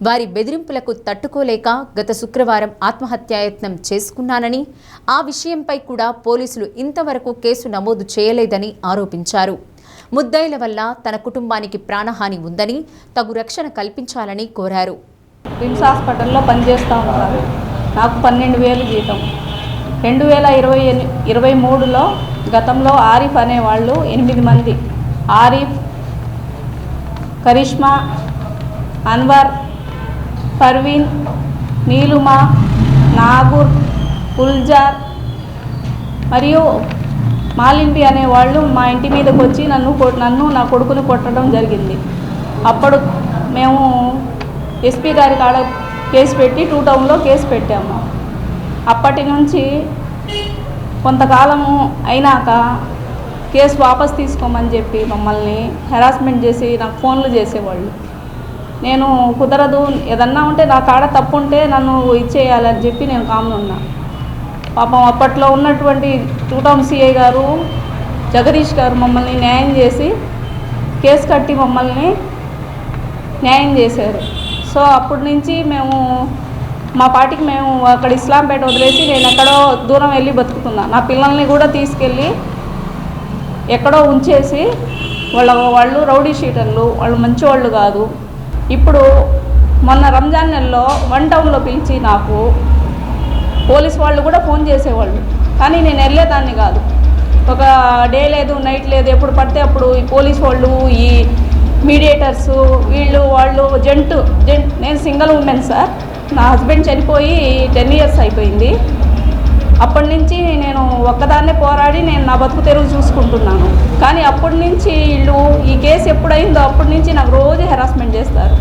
S1: వారి బెదిరింపులకు తట్టుకోలేక గత శుక్రవారం ఆత్మహత్యాయత్నం చేసుకున్నానని, ఆ విషయంపై కూడా పోలీసులు ఇంతవరకు కేసు నమోదు చేయలేదని ఆరోపించారు. ముద్దాయిల వల్ల తన కుటుంబానికి ప్రాణహాని ఉందని, తగు రక్షణ కల్పించాలని కోరారు.
S13: రిమ్స్ హాస్పిటల్లో పనిచేస్తూ ఉంటాను. నాకు 12,000 జీతం. 2023లో గతంలో ఆరిఫ్ అనేవాళ్ళు 8 మంది, ఆరిఫ్, కరిష్మా, అన్వర్, పర్వీన్, నీలుమా, నాగూర్, గుల్జార్ మరియు మాలింటి అనేవాళ్ళు మా ఇంటి మీదకి వచ్చి నన్ను నా కొడుకుని కొట్టడం జరిగింది. అప్పుడు మేము ఎస్పీ గారి కాడ కేసు పెట్టి 2 టౌన్లో కేసు పెట్టాము. అప్పటి నుంచి కొంతకాలము అయినాక కేసు వాపస్ తీసుకోమని చెప్పి మమ్మల్ని హెరాస్మెంట్ చేసి నాకు ఫోన్లు చేసేవాళ్ళు. నేను కుదరదు, ఏదన్నా ఉంటే నా కాడ తప్పు ఉంటే నన్ను ఇచ్చేయాలని చెప్పి నేను కామనున్నా. పాపం అప్పట్లో ఉన్నటువంటి 2 టౌన్ సిఐ గారు జగదీష్ గారు మమ్మల్ని న్యాయం చేసి కేసు కట్టి మమ్మల్ని న్యాయం చేశారు. సో అప్పటి నుంచి మేము మా పాటికి మేము అక్కడ ఇస్లాంపేట వదిలేసి నేను ఎక్కడో దూరం వెళ్ళి బతుకుతున్నా. నా పిల్లల్ని కూడా తీసుకెళ్ళి ఎక్కడో ఉంచేసి వాళ్ళు రౌడీ షీటర్లు, వాళ్ళు మంచివాళ్ళు కాదు. ఇప్పుడు మొన్న రంజాన్ నెలలో 1 టౌన్లో పిలిచి నాకు పోలీస్ వాళ్ళు కూడా ఫోన్ చేసేవాళ్ళు, కానీ నేను వెళ్ళేదాన్ని కాదు. ఒక డే లేదు, నైట్ లేదు, ఎప్పుడు పడితే అప్పుడు ఈ పోలీస్ వాళ్ళు, ఈ మీడియేటర్సు, వాళ్ళు జెంట్ నేను సింగిల్ ఉమెన్ సార్. నా హస్బెండ్ చనిపోయి 10 ఇయర్స్ అయిపోయింది. అప్పటి నుంచి నేను ఒక్కదాన్నే పోరాడి నేను నా బతుకు తెరువు చూసుకుంటున్నాను. కానీ అప్పటి నుంచి వీళ్ళు ఈ కేసు ఎప్పుడైందో అప్పటి నుంచి నాకు రోజు హెరాస్మెంట్ చేస్తారు.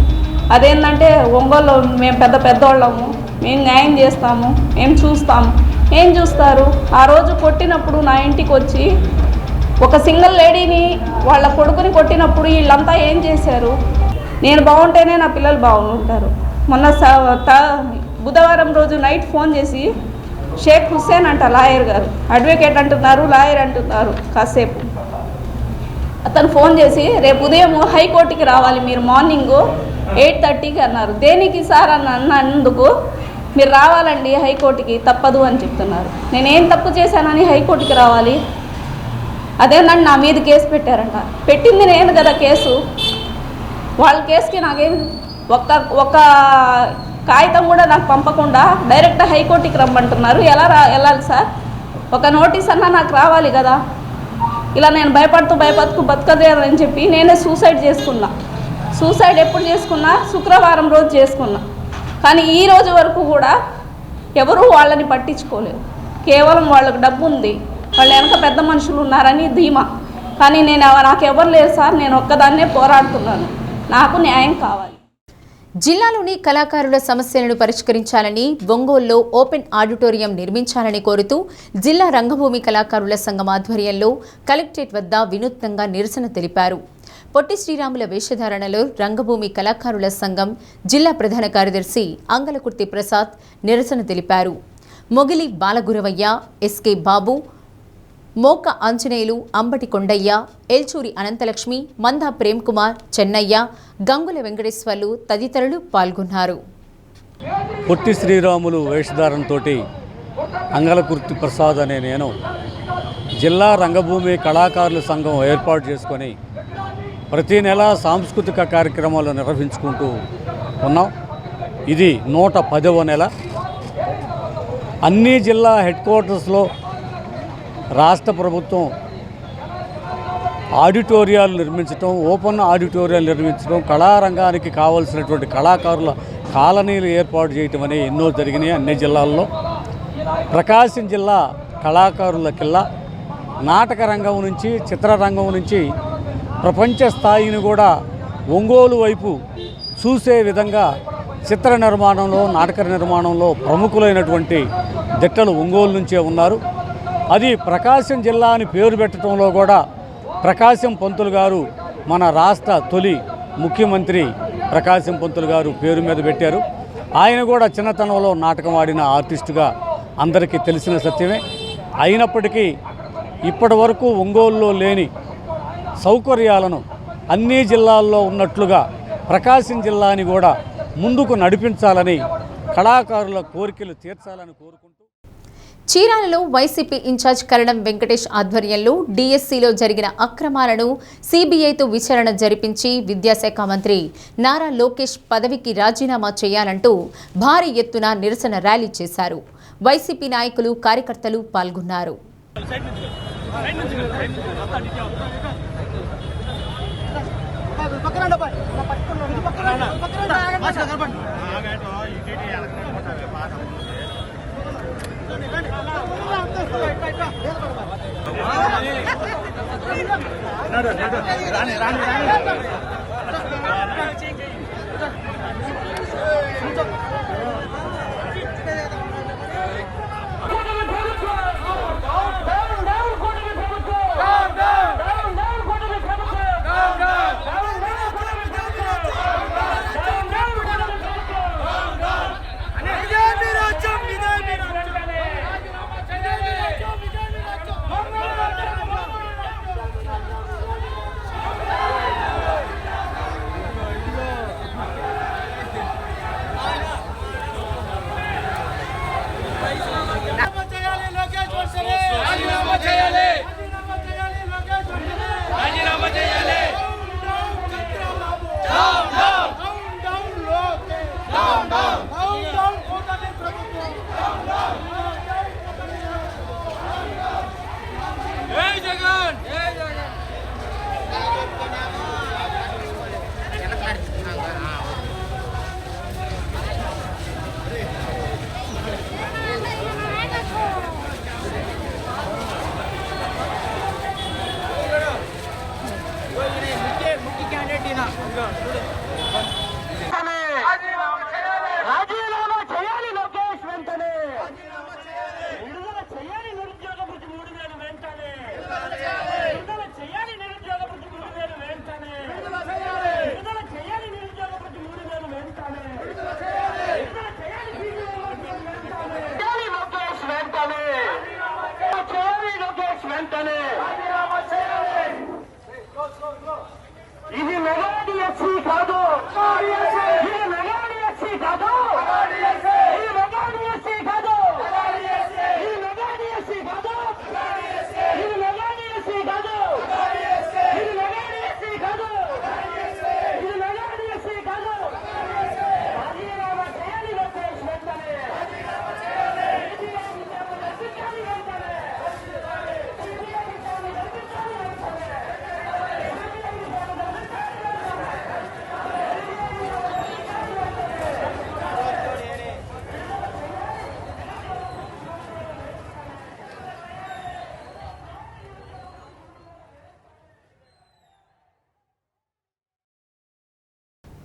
S13: అదేంటంటే ఒంగోలు మేము పెద్దవాళ్ళము, మేము న్యాయం చేస్తాము, మేము చూస్తాము. ఏం చూస్తారు? ఆ రోజు కొట్టినప్పుడు నా ఇంటికి వచ్చి ఒక సింగిల్ లేడీని వాళ్ళ కొడుకుని కొట్టినప్పుడు వీళ్ళంతా ఏం చేశారు? నేను బాగుంటేనే నా పిల్లలు బాగుంటారు. మొన్న బుధవారం రోజు నైట్ ఫోన్ చేసి షేక్ హుస్సేన్ అంట, లాయర్ గారు, అడ్వకేట్ అంటున్నారు, లాయర్ అంటున్నారు. కాసేపు అతను ఫోన్ చేసి రేపు ఉదయం హైకోర్టుకి రావాలి మీరు, మార్నింగ్ 8:30కి అన్నారు. దేనికి సార్ అన్నందుకు మీరు రావాలండి హైకోర్టుకి, తప్పదు అని చెప్తున్నారు. నేనేం తప్పు చేశానని హైకోర్టుకి రావాలి? అదేనండి నా మీద కేసు పెట్టారంట. పెట్టింది నేను కదా కేసు. వాళ్ళ కేసుకి నాకేం ఒక్క కాగితం కూడా నాకు పంపకుండా డైరెక్ట్ హైకోర్టుకి రమ్మంటున్నారు. ఎలా వెళ్ళాలి సార్? ఒక నోటీస్ అన్నా నాకు రావాలి కదా. ఇలా నేను భయపడుతూ బతకలేదని చెప్పి నేనే సూసైడ్ చేసుకున్నా. సూసైడ్ ఎప్పుడు చేసుకున్నా? శుక్రవారం రోజు చేసుకున్నా. కానీ ఈ రోజు వరకు కూడా ఎవరూ వాళ్ళని పట్టించుకోలేదు. కేవలం వాళ్ళకు డబ్బు ఉంది, వాళ్ళ వెనక పెద్ద మనుషులు ఉన్నారని ధీమా. కానీ నాకు ఎవరు లేరు సార్, నేను ఒక్కదాన్నే పోరాడుతున్నాను. నాకు న్యాయం కావాలి.
S1: జిల్లాలోని కళాకారుల సమస్యలను పరిష్కరించాలని, ఒంగోలులో ఓపెన్ ఆడిటోరియం నిర్మించాలని కోరుతూ జిల్లా రంగభూమి కళాకారుల సంఘం ఆధ్వర్యంలో కలెక్టరేట్ వద్ద వినూత్నంగా నిరసన తెలిపారు. పొట్టి శ్రీరాముల వేషధారణలో రంగభూమి కళాకారుల సంఘం జిల్లా ప్రధాన కార్యదర్శి అంగలకుర్తి ప్రసాద్ నిరసన తెలిపారు. మొగిలి బాలగురవయ్య, ఎస్కే బాబు, మోక ఆంజనేయులు, అంబటి కొండయ్య, ఎల్చూరి అనంతలక్ష్మి, మందా ప్రేమ్ కుమార్, చెన్నయ్య, గంగుల వెంకటేశ్వర్లు తదితరులు పాల్గొన్నారు.
S7: పొట్టి శ్రీరాములు వేషధారణతో అంగలకుర్తి ప్రసాద్ అనే నేను జిల్లా రంగభూమి కళాకారుల సంఘం ఏర్పాటు చేసుకొని ప్రతి నెల సాంస్కృతిక కార్యక్రమాలు నిర్వహించుకుంటూ ఉన్నాం. ఇది 110వ నెల. అన్ని జిల్లా హెడ్ క్వార్టర్స్లో రాష్ట్ర ప్రభుత్వం ఆడిటోరియాలు నిర్మించడం, ఓపెన్ ఆడిటోరియాలు నిర్మించడం, కళారంగానికి కావాల్సినటువంటి కళాకారుల కాలనీలు ఏర్పాటు చేయటం అనేవి ఎన్నో జరిగినాయి అన్ని జిల్లాల్లో. ప్రకాశం జిల్లా కళాకారుల కిల్లా. నాటక రంగం నుంచి, చిత్రరంగం నుంచి ప్రపంచ స్థాయిని కూడా ఒంగోలు వైపు చూసే విధంగా చిత్ర నిర్మాణంలో, నాటక నిర్మాణంలో ప్రముఖులైనటువంటి దిట్టలు ఒంగోలు నుంచే ఉన్నారు. అది ప్రకాశం జిల్లా అని పేరు పెట్టడంలో కూడా ప్రకాశం పంతులు గారు, మన రాష్ట్ర తొలి ముఖ్యమంత్రి ప్రకాశం పంతులు గారు పేరు మీద పెట్టారు. ఆయన కూడా చిన్నతనంలో నాటకం ఆడిన ఆర్టిస్టుగా అందరికీ తెలిసిన సత్యమే. అయినప్పటికీ ఇప్పటి వరకు ఒంగోలులో లేని సౌకర్యాలను అన్ని జిల్లాల్లో ఉన్నట్లుగా ప్రకాశం జిల్లాని కూడా ముందుకు నడిపించాలని, కళాకారుల కోరికలు తీర్చాలని కోరుకుంటూ
S1: చీరాలలో వైసీపీ ఇన్ఛార్జ్ కరణం వెంకటేష్ ఆధ్వర్యంలో డిఎస్సిలో జరిగిన అక్రమాలను సిబిఐతో విచారణ జరిపించి విద్యాశాఖ మంత్రి నారా లోకేష్ పదవికి రాజీనామా చేయాలంటూ భారీ ఎత్తున నిరసన ర్యాలీ చేశారు. వైసీపీ నాయకులు, కార్యకర్తలు పాల్గొన్నారు.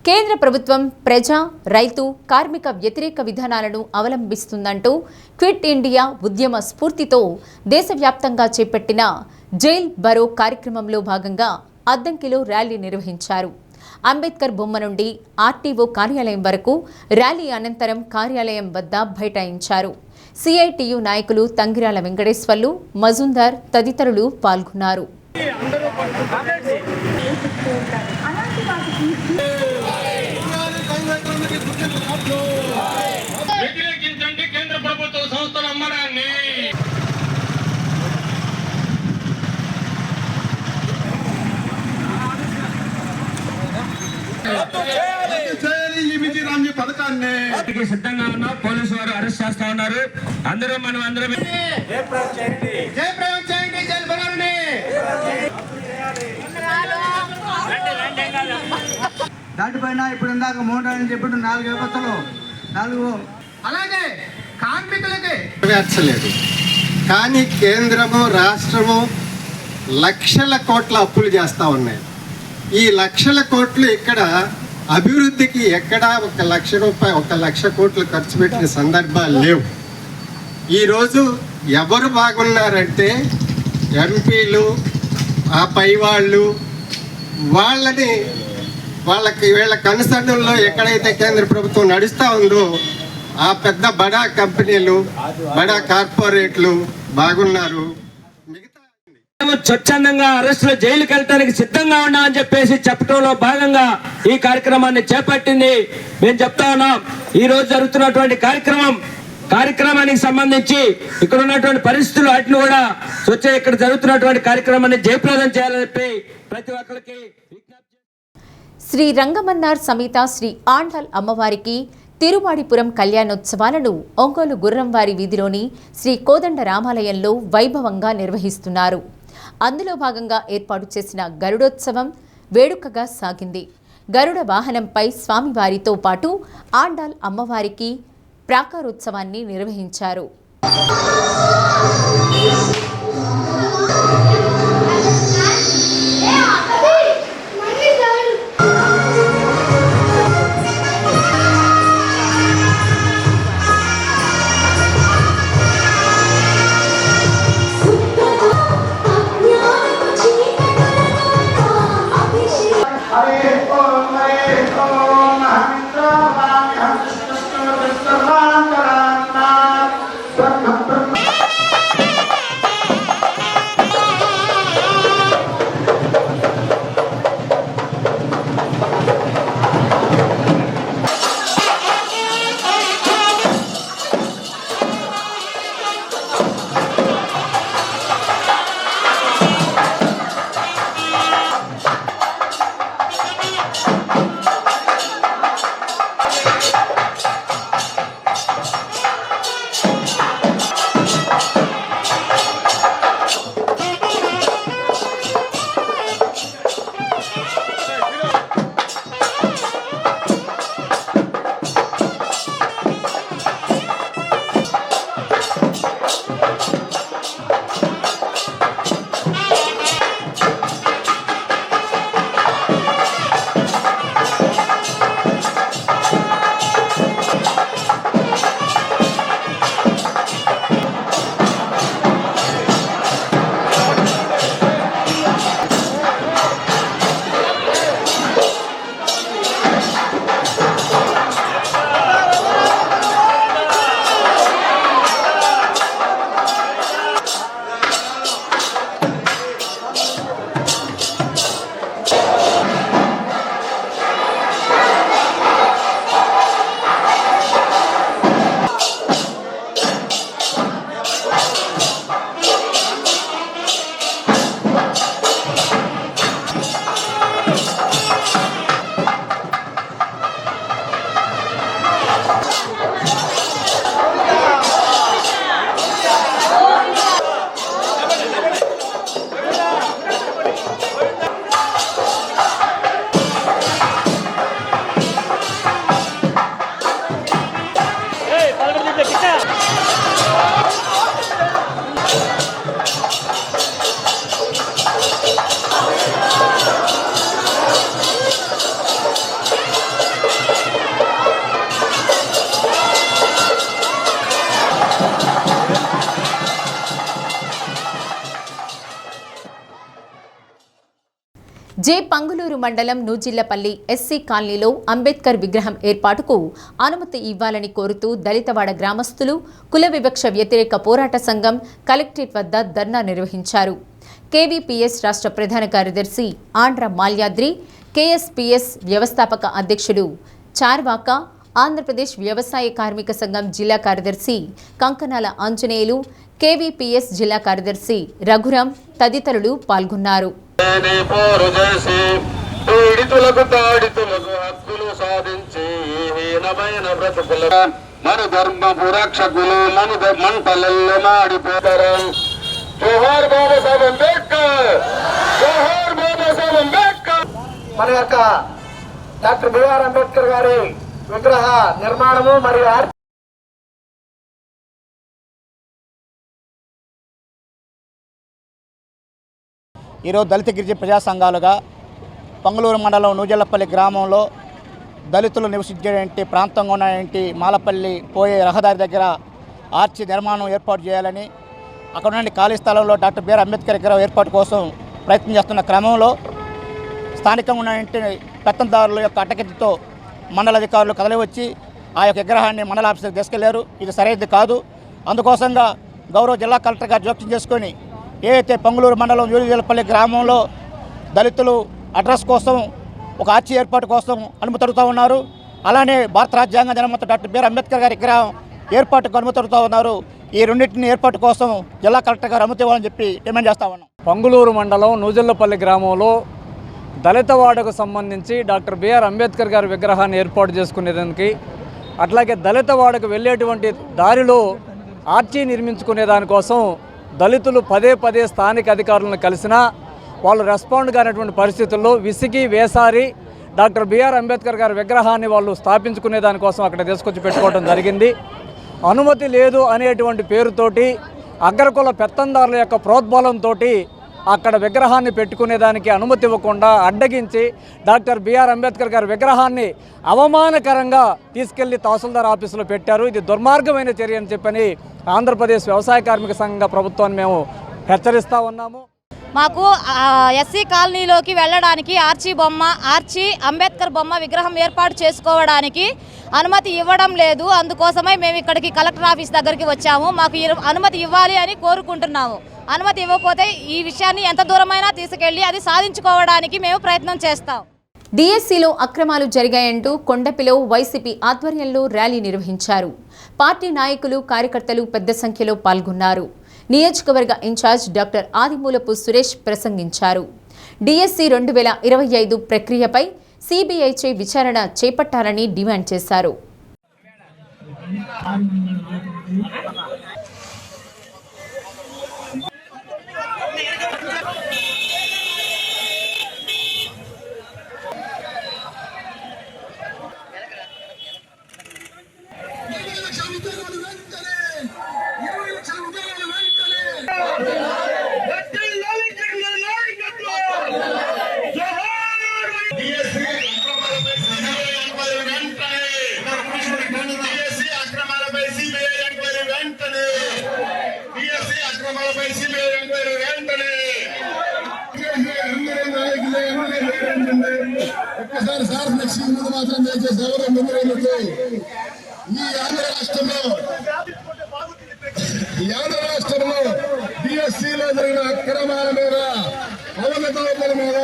S1: కేంద్ర ప్రభుత్వం ప్రజా, రైతు, కార్మిక వ్యతిరేక విధానాలను అవలంబిస్తుందంటూ క్విట్ ఇండియా ఉద్యమ స్ఫూర్తితో దేశవ్యాప్తంగా చేపట్టిన జైల్ బరో కార్యక్రమంలో భాగంగా అద్దంకిలో ర్యాలీ నిర్వహించారు. అంబేద్కర్ బొమ్మ నుండి ఆర్టీఓ కార్యాలయం వరకు ర్యాలీ అనంతరం కార్యాలయం వద్ద బైఠాయించారు. సిఐటియు నాయకులు తంగిరాల వెంకటేశ్వర్లు, మజుందార్ తదితరులు పాల్గొన్నారు.
S14: వ్యతిరేకించండి కేంద్ర ప్రభుత్వ సంస్థల అమ్మడాన్ని. పథకాన్ని సిద్ధంగా ఉన్నా పోలీసు వారు అరెస్ట్ చేస్తా ఉన్నారు. అందరూ అందరం
S15: దాటిపోయినా ఇప్పుడు ఇందాక 3 చెప్పిన 4 వ్యవస్థలు 4 అలాగే కార్మికులకి
S16: నెరవేర్చలేదు. కానీ కేంద్రము, రాష్ట్రము లక్షల కోట్ల అప్పులు చేస్తూ ఉన్నాయి. ఈ లక్షల కోట్లు ఇక్కడ అభివృద్ధికి ఎక్కడా 1 లక్ష రూపాయలు 1 లక్ష కోట్లు ఖర్చు పెట్టిన సందర్భాలు లేవు. ఈరోజు ఎవరు బాగున్నారంటే ఎంపీలు, ఆ పై వాళ్ళు, వీళ్ళ కనుసన్నల్లో ఎక్కడైతే కేంద్ర ప్రభుత్వం నడుస్తూ ఉందో ఆ పెద్ద బడా కంపెనీలు, బడా కార్పొరేట్లు బాగున్నారు.
S14: స్వచ్ఛందంగా అరెస్టులు జైలుకి వెళ్ళడానికి సిద్ధంగా ఉన్నామని చెప్పేసి చెప్పడంలో భాగంగా ఈ కార్యక్రమాన్ని చేపట్టింది. మేము చెప్తా ఉన్నాం, ఈ రోజు జరుగుతున్నటువంటి కార్యక్రమానికి సంబంధించి ఇక్కడ ఉన్నటువంటి పరిస్థితులు వాటిని కూడా ఇక్కడ జరుగుతున్నటువంటి కార్యక్రమాన్ని జయప్రదం చేయాలని చెప్పి ప్రతి ఒక్కరికి
S1: శ్రీ రంగమన్నార్ సమేత శ్రీ ఆండాల్ అమ్మవారికి తిరువాడిపురం కళ్యాణోత్సవాలను ఒంగోలు గుర్రంవారి వీధిలోని శ్రీ కోదండ రామాలయంలో వైభవంగా నిర్వహిస్తున్నారు. అందులో భాగంగా ఏర్పాటు చేసిన గరుడోత్సవం వేడుకగా సాగింది. గరుడ వాహనంపై స్వామివారితో పాటు ఆండాల్ అమ్మవారికి ప్రాకారోత్సవాన్ని నిర్వహించారు. జే పంగులూరు మండలం నూజిల్లపల్లి ఎస్సీ కాలనీలో అంబేద్కర్ విగ్రహం ఏర్పాటుకు అనుమతి ఇవ్వాలని కోరుతూ దళితవాడ గ్రామస్తులు కుల వివక్ష వ్యతిరేక పోరాట సంఘం కలెక్టరేట్ వద్ద ధర్నా నిర్వహించారు. కేవీపీఎస్ రాష్ట్ర ప్రధాన కార్యదర్శి ఆంధ్ర మాల్యాద్రి, కేఎస్పీఎస్ వ్యవస్థాపక అధ్యక్షుడు చార్వాక, ఆంధ్రప్రదేశ్ వ్యవసాయ కార్మిక సంఘం జిల్లా కార్యదర్శి కంకనాల ఆంజనేయులు, కేవీపీఎస్ జిల్లా కార్యదర్శి రఘురాం తదితరులు పాల్గొన్నారు.
S15: మన యొక్క డాక్టర్ బిఆర్ అంబేద్కర్ గారి విగ్రహ నిర్మాణము మరియు
S17: ఈరోజు దళిత గిరిజన ప్రజా సంఘాలుగా పంగులూరు మండలం నూజల్లపల్లి గ్రామంలో దళితులు నివసించేటువంటి ప్రాంతంగా ఉన్నటువంటి మాలపల్లి పోయే రహదారి దగ్గర ఆర్చి నిర్మాణం ఏర్పాటు చేయాలని, అక్కడ నుండి ఖాళీ స్థలంలో డాక్టర్ బిఆర్ అంబేద్కర్ విగ్రహం ఏర్పాటు కోసం ప్రయత్నం చేస్తున్న క్రమంలో స్థానికంగా ఉన్నటువంటి పెత్తందారుల యొక్క అటకెత్తుతో మండల అధికారులు కదలి వచ్చి ఆ యొక్క విగ్రహాన్ని మండల ఆఫీసుకు తీసుకెళ్లారు. ఇది సరైనది కాదు. అందుకోసంగా గౌరవ జిల్లా కలెక్టర్ గారు జోక్యం చేసుకొని ఏదైతే పొంగలూరు మండలం జూలిజలపల్లి గ్రామంలో దళితులు అడ్రస్ కోసం ఒక ఆర్చి ఏర్పాటు కోసం అనుమతి అడుగుతూ ఉన్నారు. అలానే భారత రాజ్యాంగ జనమత డాక్టర్ బిఆర్ అంబేద్కర్ గారి విగ్రహం ఏర్పాటుకు అనుమతి అడుగుతూ ఉన్నారు. ఈ రెండింటిని ఏర్పాటు కోసం జిల్లా కలెక్టర్ గారు అనుమతి ఇవ్వాలని చెప్పి డిమాండ్ చేస్తూ ఉన్నాం.
S7: పొంగలూరు మండలం నూజల్లపల్లి గ్రామంలో దళితవాడకు సంబంధించి డాక్టర్ బిఆర్ అంబేద్కర్ గారి విగ్రహాన్ని ఏర్పాటు చేసుకునేదానికి, అట్లాగే దళితవాడకు వెళ్ళేటువంటి దారిలో ఆర్చి నిర్మించుకునే దానికోసం దళితులు పదే స్థానిక అధికారులను కలిసినా వాళ్ళు రెస్పాండ్ కానటువంటి పరిస్థితుల్లో విసిగి వేసారి డాక్టర్ బిఆర్ అంబేద్కర్ గారి విగ్రహాన్ని వాళ్ళు స్థాపించుకునే దానికోసం అక్కడ తీసుకొచ్చి పెట్టుకోవడం జరిగింది. అనుమతి లేదు అనేటువంటి పేరుతోటి అగ్రకుల పెత్తందారుల యొక్క ప్రోద్బలంతో అక్కడ విగ్రహాన్ని పెట్టుకునేదానికి అనుమతి ఇవ్వకుండా అడ్డగించి డాక్టర్ బిఆర్ అంబేద్కర్ గారి విగ్రహాన్ని అవమానకరంగా తీసుకెళ్లి తహసీల్దార్ ఆఫీసులో పెట్టారు. ఇది దుర్మార్గమైన చర్య అని చెప్పని ఆంధ్రప్రదేశ్ వ్యవసాయ కార్మిక సంఘ ప్రభుత్వాన్ని మేము హెచ్చరిస్తూ ఉన్నాము.
S18: మాకు ఎస్సీ కాలనీలోకి వెళ్ళడానికి ఆర్చి అంబేద్కర్ బొమ్మ విగ్రహం ఏర్పాటు చేసుకోవడానికి అనుమతి ఇవ్వడం లేదు. అందుకోసమై మేము ఇక్కడికి కలెక్టర్ ఆఫీస్ దగ్గరికి వచ్చాము. మాకు అనుమతి ఇవ్వాలి అని కోరుకుంటున్నాము. అనుమతి ఇవ్వకపోతే ఈ విషయాన్ని ఎంత దూరమైనా తీసుకెళ్లి అది సాధించుకోవడానికి మేము ప్రయత్నం చేస్తాం.
S1: డిఎస్సిలో అక్రమాలు జరిగాయంటూ కొండపిలో వైసీపీ ఆధ్వర్యంలో ర్యాలీ నిర్వహించారు. పార్టీ నాయకులు కార్యకర్తలు పెద్ద సంఖ్యలో పాల్గొన్నారు. నియోజకవర్గ ఇన్ఛార్జ్ డాక్టర్ ఆదిమూలపు సురేష్ ప్రసంగించారు. డిఎస్సి 2025 ప్రక్రియపై సిబిఐచే విచారణ చేపట్టాలని డిమాండ్ చేశారు.
S19: ఒక్కసారి సార్ నెక్స్ట్ ముందు మాత్రం దయచేసి ఎవరు ముందు ఈ ఆంధ్ర రాష్ట్రంలో డిఎస్సిలో జరిగిన అక్రమాల మీద అవగతవకల మీద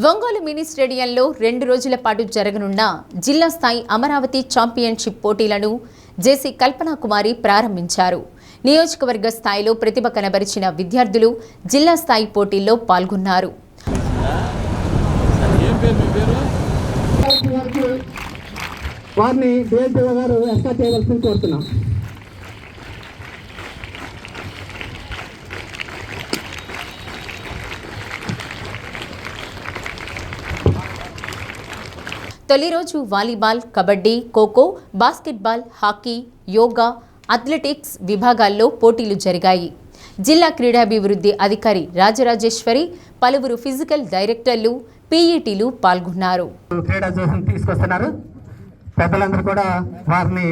S1: ఒంగోలు మినీ స్టేడియంలో 2 రోజుల పాటు జరగనున్న జిల్లా స్థాయి అమరావతి ఛాంపియన్షిప్ పోటీలను జేసీ కల్పనా కుమారి ప్రారంభించారు. నియోజకవర్గ స్థాయిలో ప్రతిభ కనబరిచిన విద్యార్థులు జిల్లా స్థాయి పోటీల్లో పాల్గొన్నారు. తొలి రోజు volleyball, kabaddi, kho kho, basketball, hockey, yoga, athletics విభాగాల్లో పోటీలు జరిగాయి. జిల్లా క్రీడాభివృద్ధి అధికారి రాజరాజేశ్వరి, పలువురు ఫిజికల్ డైరెక్టర్లు, పీఈటీలు పాల్గొన్నారు.
S20: క్రీడా జోన్ తీసుకొస్తున్నారు. పెద్దలందరూ కూడా వారిని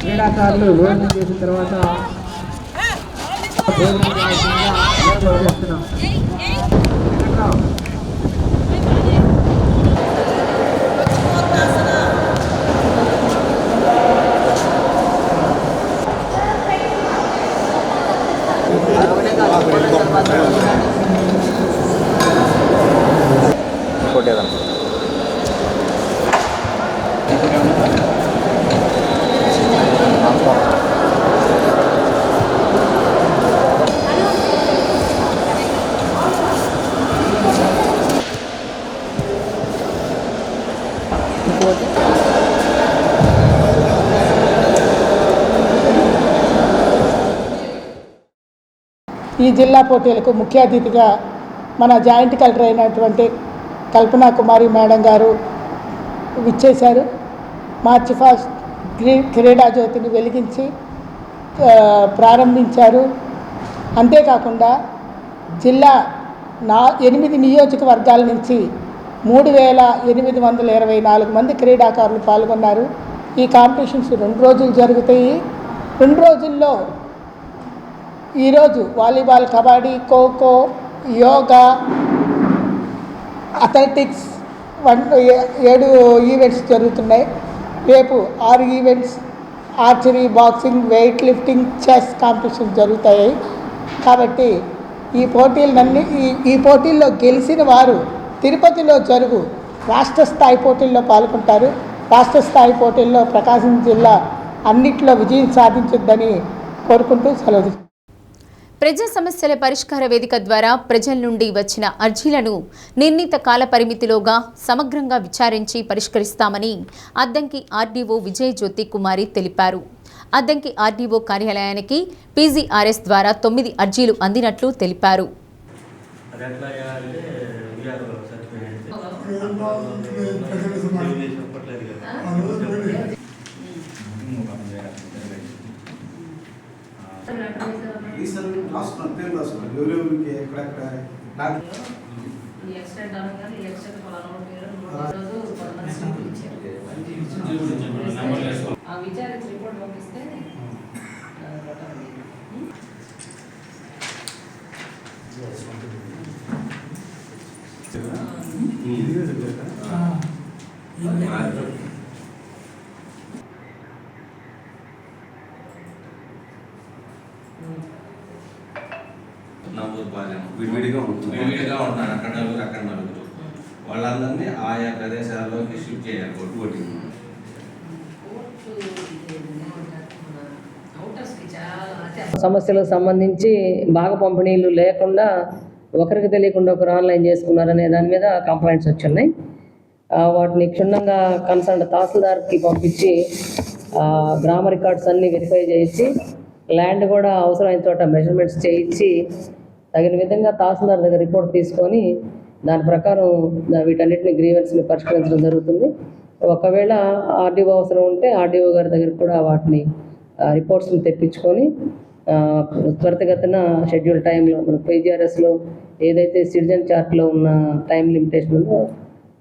S20: క్రీడాకారులు భోజనం చేసిన తర్వాత
S21: ఈ జిల్లా పోటీలకు ముఖ్య అతిథిగా మన జాయింట్ కలెక్టర్ అయినటువంటి కల్పనా కుమారి మేడం గారు విచ్చేశారు. మార్చి 1 క్రీడా జ్యోతిని వెలిగించి ప్రారంభించారు. అంతేకాకుండా జిల్లా 8 నియోజకవర్గాల నుంచి 3824 మంది క్రీడాకారులు పాల్గొన్నారు. ఈ కాంపిటీషన్స్ 2 రోజులు జరుగుతాయి. 2 రోజుల్లో ఈరోజు volleyball, kabaddi, kho kho, yoga, athletics 7 events జరుగుతున్నాయి. రేపు 6 events archery, boxing, weight lifting, chess competition జరుగుతాయి. కాబట్టి ఈ పోటీల్లో గెలిచిన వారు తిరుపతిలో జరుగు రాష్ట్ర స్థాయి పోటీల్లో పాల్గొంటారు. రాష్ట్ర స్థాయి పోటీల్లో ప్రకాశం జిల్లా అన్నిట్లో విజయం సాధించుద్దని కోరుకుంటూ సెలవు.
S1: ప్రజా సమస్యల పరిష్కార వేదిక ద్వారా ప్రజల నుండి వచ్చిన అర్జీలను నిర్ణీత కాల పరిమితిలోగా సమగ్రంగా విచారించి పరిష్కరిస్తామని అద్దంకి ఆర్డీఓ విజయజ్యోతి కుమారి తెలిపారు. అద్దంకి ఆర్డీఓ కార్యాలయానికి పీజీఆర్ఎస్ ద్వారా 9 అర్జీలు అందినట్లు తెలిపారు.
S22: విడివిడిగా ఉంటున్నారు. అక్కడ నలుగురు వాళ్ళందరినీ ఆయా ప్రదేశాల్లోకి షిఫ్ట్ చేయాలి. ఒట్టి
S23: సమస్యలకు సంబంధించి బాగా పంపిణీలు లేకుండా ఒకరికి తెలియకుండా ఒకరు ఆన్లైన్ చేసుకున్నారనే దాని మీద కంప్లైంట్స్ వచ్చున్నాయి. వాటిని క్షుణ్ణంగా కన్సర్న్ తహసీల్దార్కి పంపించి గ్రామ రికార్డ్స్ అన్నీ వెరిఫై చేయించి ల్యాండ్ కూడా అవసరమైన చోట మెజర్మెంట్స్ చేయించి తగిన విధంగా తహసీల్దార్ దగ్గర రిపోర్ట్ తీసుకొని దాని ప్రకారం వీటన్నిటిని గ్రీవెన్స్ని పరిష్కరించడం జరుగుతుంది. ఒకవేళ ఆర్డీఓ అవసరం ఉంటే ఆర్డీఓ గారి దగ్గర కూడా వాటిని రిపోర్ట్స్ని తెప్పించుకొని త్వరితగతిన షెడ్యూల్ టైంలో మన పీజీఆర్ఎస్లో ఏదైతే సిటిజన్ చార్ట్లో ఉన్న టైం లిమిటేషన్ ఉందో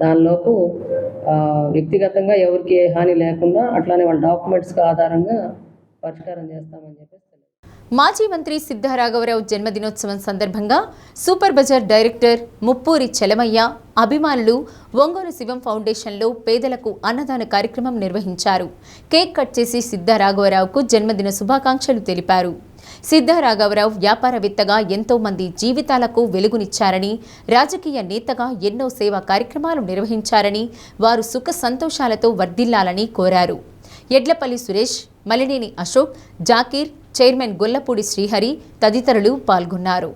S23: దానిలోపు వ్యక్తిగతంగా ఎవరికి ఏ హాని లేకుండా అట్లానే వాళ్ళ డాక్యుమెంట్స్కి ఆధారంగా పరిష్కారం చేస్తామని చెప్పేసి.
S1: మాజీ మంత్రి సిద్ధా రాఘవరావు జన్మదినోత్సవం సందర్భంగా super bazaar director Muppuri Chalamaiah అభిమానులు ఒంగోలు శివం ఫౌండేషన్లో పేదలకు అన్నదాన కార్యక్రమం నిర్వహించారు. కేక్ కట్ చేసి సిద్ధా రాఘవరావుకు జన్మదిన శుభాకాంక్షలు తెలిపారు. సిద్ధా రాఘవరావు వ్యాపారవేత్తగా ఎంతో మంది జీవితాలకు వెలుగునిచ్చారని, రాజకీయ నేతగా ఎన్నో సేవా కార్యక్రమాలు నిర్వహించారని, వారు సుఖ సంతోషాలతో వర్ధిల్లాలని కోరారు. ఎడ్లపల్లి సురేష్, మలినేని అశోక్, జాకీర్, చైర్మన్ గొల్లపూడి శ్రీహరి తదితరులు పాల్గొన్నారు.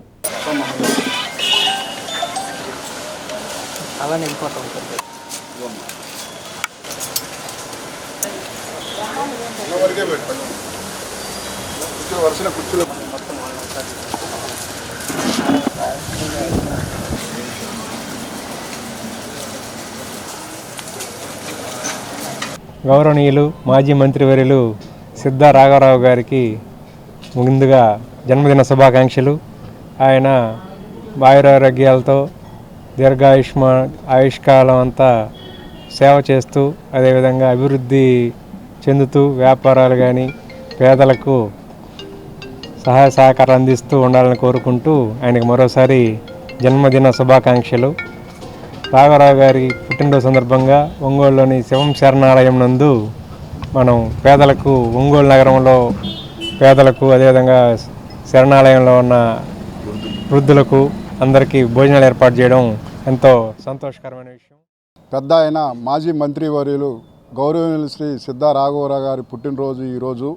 S2: వరుసలో కుర్చీలో
S5: గౌరవనీయులు మాజీ మంత్రివర్యులు సిద్ధా రాఘవరావు గారికి ముందుగా జన్మదిన శుభాకాంక్షలు. ఆయన ఆయురారోగ్యాలతో ఆయుష్కాలం అంతా సేవ చేస్తూ అదేవిధంగా అభివృద్ధి చెందుతూ వ్యాపారాలు కానీ పేదలకు సహాయ సహకారాలు అందిస్తూ ఉండాలని కోరుకుంటూ ఆయనకు మరోసారి జన్మదిన శుభాకాంక్షలు. రాఘవరావు గారి పుట్టినరోజు సందర్భంగా ఒంగోలులోని శివం శరణాలయం నందు మనం పేదలకు ఒంగోలు నగరంలో పేదలకు అదేవిధంగా శరణాలయంలో ఉన్న వృద్ధులకు అందరికీ భోజనాలు ఏర్పాటు చేయడం ఎంతో సంతోషకరమైన విషయం.
S2: పెద్ద ఆయన మాజీ మంత్రివర్యులు గౌరవనీయులు శ్రీ సిద్ధా రాఘవరావు గారి పుట్టినరోజు ఈరోజు.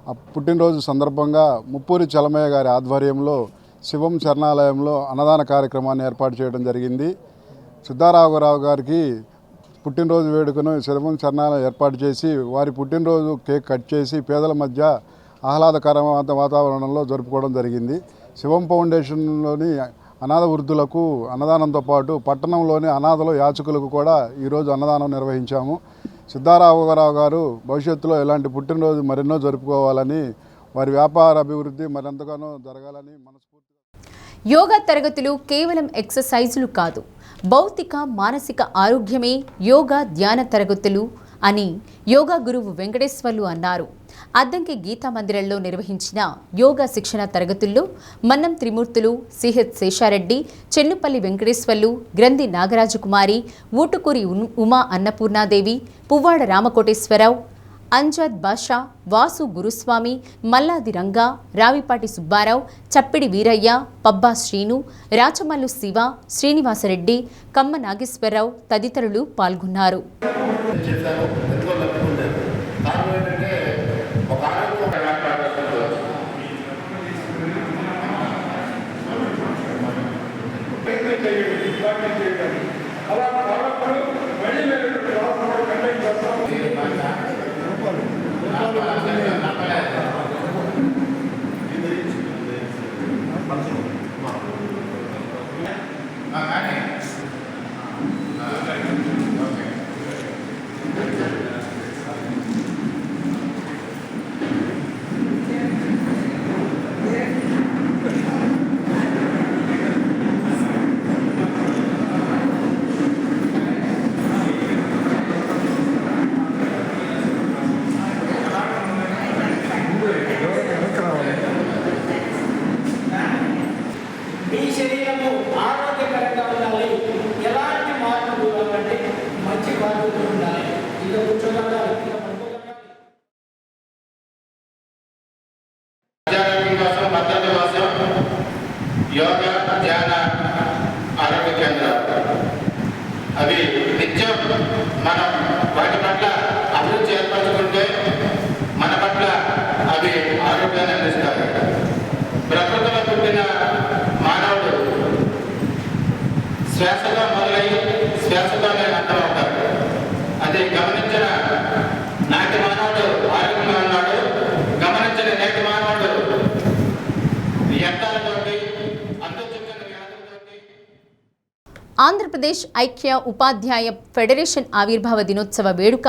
S2: ఆ పుట్టినరోజు సందర్భంగా ముప్పూరి చలమయ్య గారి ఆధ్వర్యంలో శివం శరణాలయంలో అన్నదాన కార్యక్రమాన్ని ఏర్పాటు చేయడం జరిగింది. సిద్ధారాఘవరావు గారికి పుట్టినరోజు వేడుకను శివం శరణాలయం ఏర్పాటు చేసి వారి పుట్టినరోజు కేక్ కట్ చేసి పేదల మధ్య ఆహ్లాదకరమైన వాతావరణంలో జరుపుకోవడం జరిగింది. శివం ఫౌండేషన్లోని అనాథ వృద్ధులకు అన్నదానంతో పాటు పట్టణంలోని అనాథలు యాచకులకు కూడా ఈరోజు అన్నదానం నిర్వహించాము. సిద్ధారాఘవరావు గారు భవిష్యత్తులో ఇలాంటి పుట్టినరోజు మరెన్నో జరుపుకోవాలని, వారి వ్యాపార అభివృద్ధి మరింతగానో జరగాలని మనస్ఫూర్తిగా.
S1: యోగా తరగతులు కేవలం ఎక్సర్సైజులు కాదు, భౌతిక మానసిక ఆరోగ్యమే యోగా ధ్యాన తరగతులు అని యోగా గురువు వెంకటేశ్వర్లు అన్నారు. అద్దంకి గీతా మందిరంలో నిర్వహించిన యోగా శిక్షణ తరగతుల్లో మన్నం త్రిమూర్తులు, సిహెచ్ శేషారెడ్డి, చెన్నుపల్లి వెంకటేశ్వర్లు, గ్రంథి నాగరాజకుమారి, ఊటుకూరి ఉమా అన్నపూర్ణాదేవి, పువ్వాడ రామకోటేశ్వరరావు, అంజద్ బాషా, వాసు గురుస్వామి, మల్లాది రంగా, రావిపాటి సుబ్బారావు, చప్పిడి వీరయ్య, పబ్బా శ్రీను, రాచమల్లు శివ, శ్రీనివాసరెడ్డి, కమ్మ నాగేశ్వరరావు తదితరులు పాల్గొన్నారు.
S6: యోగా ధ్యాన ఆరోగ్య కేంద్రాలు అవి నిత్యం మనం వాటి పట్ల అభివృద్ధి ఏర్పరచుకుంటే మన పట్ల అవి ఆరోగ్యాన్ని అందిస్తాయి. ప్రకృతిలో పుట్టిన మానవుడు శ్వాసగా మొదలై శ్వాసతోనే అంతమవుతాడు. అది గమనించిన నాటి మానవుడు ఆరోగ్యంగా ఉన్నాడు, గమనించిన నేటి మానవుడు వ్యర్థాలతోటి
S1: ఆంధ్రప్రదేశ్ ఐక్య ఉపాధ్యాయ ఫెడరేషన్ ఆవిర్భావ దినోత్సవ వేడుక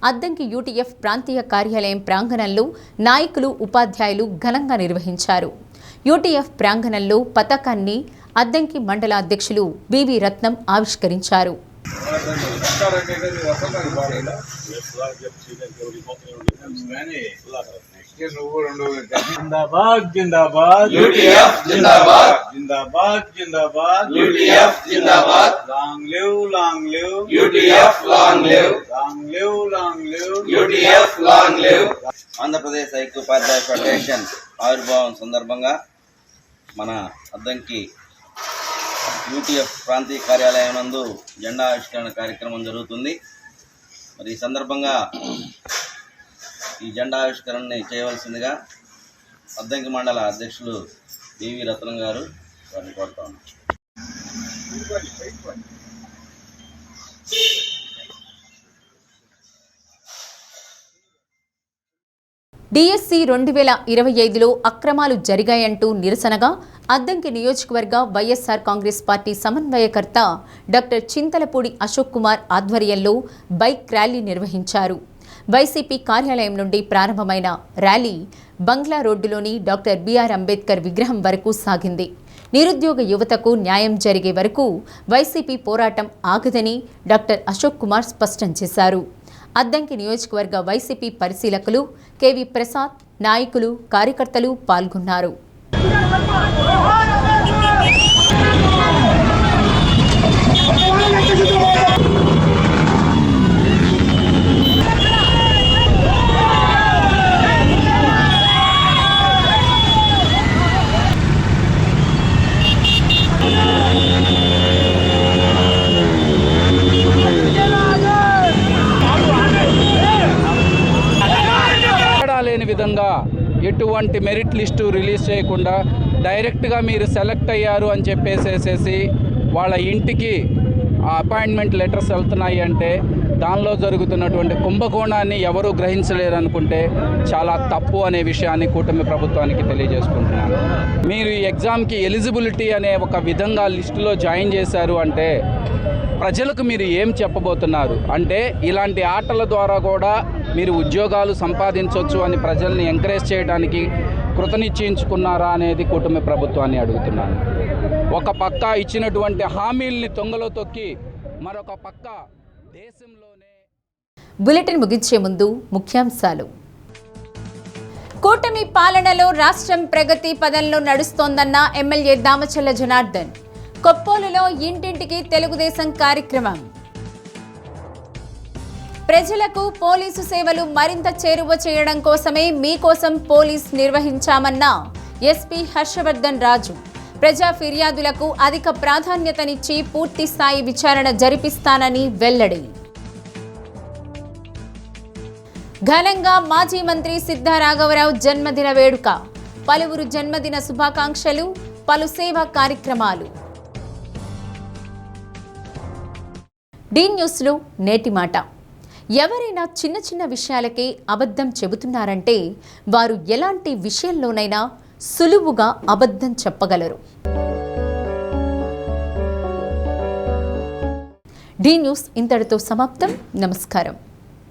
S1: అద్దంకి యూటీఎఫ్ ప్రాంతీయ కార్యాలయం ప్రాంగణంలో నాయకులు, ఉపాధ్యాయులు ఘనంగా నిర్వహించారు. యూటీఎఫ్ ప్రాంగణంలో పతాకాన్ని అద్దంకి మండల అధ్యక్షులు బివి రత్నం ఆవిష్కరించారు.
S8: जिंदाबाद जिंदाबाद यूटीएफ जिंदाबाद जिंदाबाद जिंदाबाद यूटीएफ जिंदाबाद long live UTF long live UTF long live
S22: Andhra Pradesh ఐక్య ఉపాధ్యాయ ఫెడరేషన్ ఆవిర్భావం సందర్భంగా మన అద్దంకి యూటీఎఫ్ ప్రాంతీయ కార్యాలయం నందు జెండా ఆవిష్కరణ కార్యక్రమం జరుగుతుంది. మరి ఈ సందర్భంగా ఈ జెండా ఆవిష్కరణని చేయవలసిందిగా అద్దంకి మండల అధ్యక్షులు బివి రత్నం గారు వారిని కోరుతాం.
S1: డిఎస్సి 2025లో అక్రమాలు జరిగాయంటూ నిరసనగా అద్దంకి నియోజకవర్గ వైఎస్ఆర్ కాంగ్రెస్ పార్టీ సమన్వయకర్త డాక్టర్ చింతలపూడి అశోక్ కుమార్ ఆధ్వర్యంలో బైక్ ర్యాలీ నిర్వహించారు. వైసీపీ కార్యాలయం నుండి ప్రారంభమైన ర్యాలీ బంగ్లా రోడ్డులోని డాక్టర్ బిఆర్ అంబేద్కర్ విగ్రహం వరకు సాగింది. నిరుద్యోగ యువతకు న్యాయం జరిగే వరకు వైసీపీ పోరాటం ఆగదని డాక్టర్ అశోక్ కుమార్ స్పష్టం చేశారు. అద్దంకి నియోజకవర్గ వైసీపీ పరిశీలకులు కేవి ప్రసాద్, నాయకులు, కార్యకర్తలు పాల్గొన్నారు.
S3: లేని విధంగా ఎటువంటి మెరిట్ లిస్టు రిలీజ్ చేయకుండా డైరెక్ట్గా మీరు సెలెక్ట్ అయ్యారు అని చెప్పేసేసి వాళ్ళ ఇంటికి అపాయింట్మెంట్ లెటర్స్ వెళ్తున్నాయి అంటే దానిలో జరుగుతున్నటువంటి కుంభకోణాన్ని ఎవరూ గ్రహించలేరు అనుకుంటే చాలా తప్పు అనే విషయాన్ని కూటమి ప్రభుత్వానికి తెలియజేసుకుంటున్నాను. మీరు ఈ ఎగ్జామ్కి ఎలిజిబిలిటీ అనే ఒక విధంగా లిస్టులో జాయిన్ చేశారు అంటే ప్రజలకు మీరు ఏం చెప్పబోతున్నారు అంటే ఇలాంటి ఆటల ద్వారా కూడా మీరు ఉద్యోగాలు సంపాదించవచ్చు అని ప్రజల్ని ఎంకరేజ్ చేయడానికి కృతనిశ్చయించుకున్నారా అనేది కూటమి ప్రభుత్వాన్ని అడుగుతున్నాను. ఒక పక్క ఇచ్చినటువంటి హామీల్ని తొంగలో తొక్కి మరొక పక్క దేశంలోనే.
S1: బులెటిన్ ముగించే ముందు ముఖ్యాంశాలు. కూటమి పాలనలో రాష్ట్రం ప్రగతి పదంలో నడుస్తోందన్న ఎమ్మెల్యే దామచల్ల జనార్దన్. కొప్పోలులో ఇంటింటికి తెలుగుదేశం కార్యక్రమం. ప్రజలకు పోలీసు సేవలు మరింత చేరువ చేయడం కోసమే మీకోసం పోలీస్ నిర్వహించామన్న ఎస్పీ హర్షవర్ధన్ రాజు. ప్రజా ఫిర్యాదులకు అధిక ప్రాధాన్యతనిచ్చి పూర్తి స్థాయి విచారణ జరిపిస్తానని వెల్లడి. ఘనంగా మాజీ మంత్రి సిద్ధా రాఘవరావు జన్మదిన వేడుక. పలువురు జన్మదిన శుభాకాంక్షలు, పలు సేవా కార్యక్రమాలు. డి న్యూస్లో నేటి మాట. ఎవరైనా చిన్న చిన్న విషయాలకే అబద్ధం చెబుతున్నారంటే వారు ఎలాంటి విషయంలోనైనా సులువుగా అబద్ధం చెప్పగలరు. డి న్యూస్ ఇంతటితో సమాప్తం. నమస్కారం.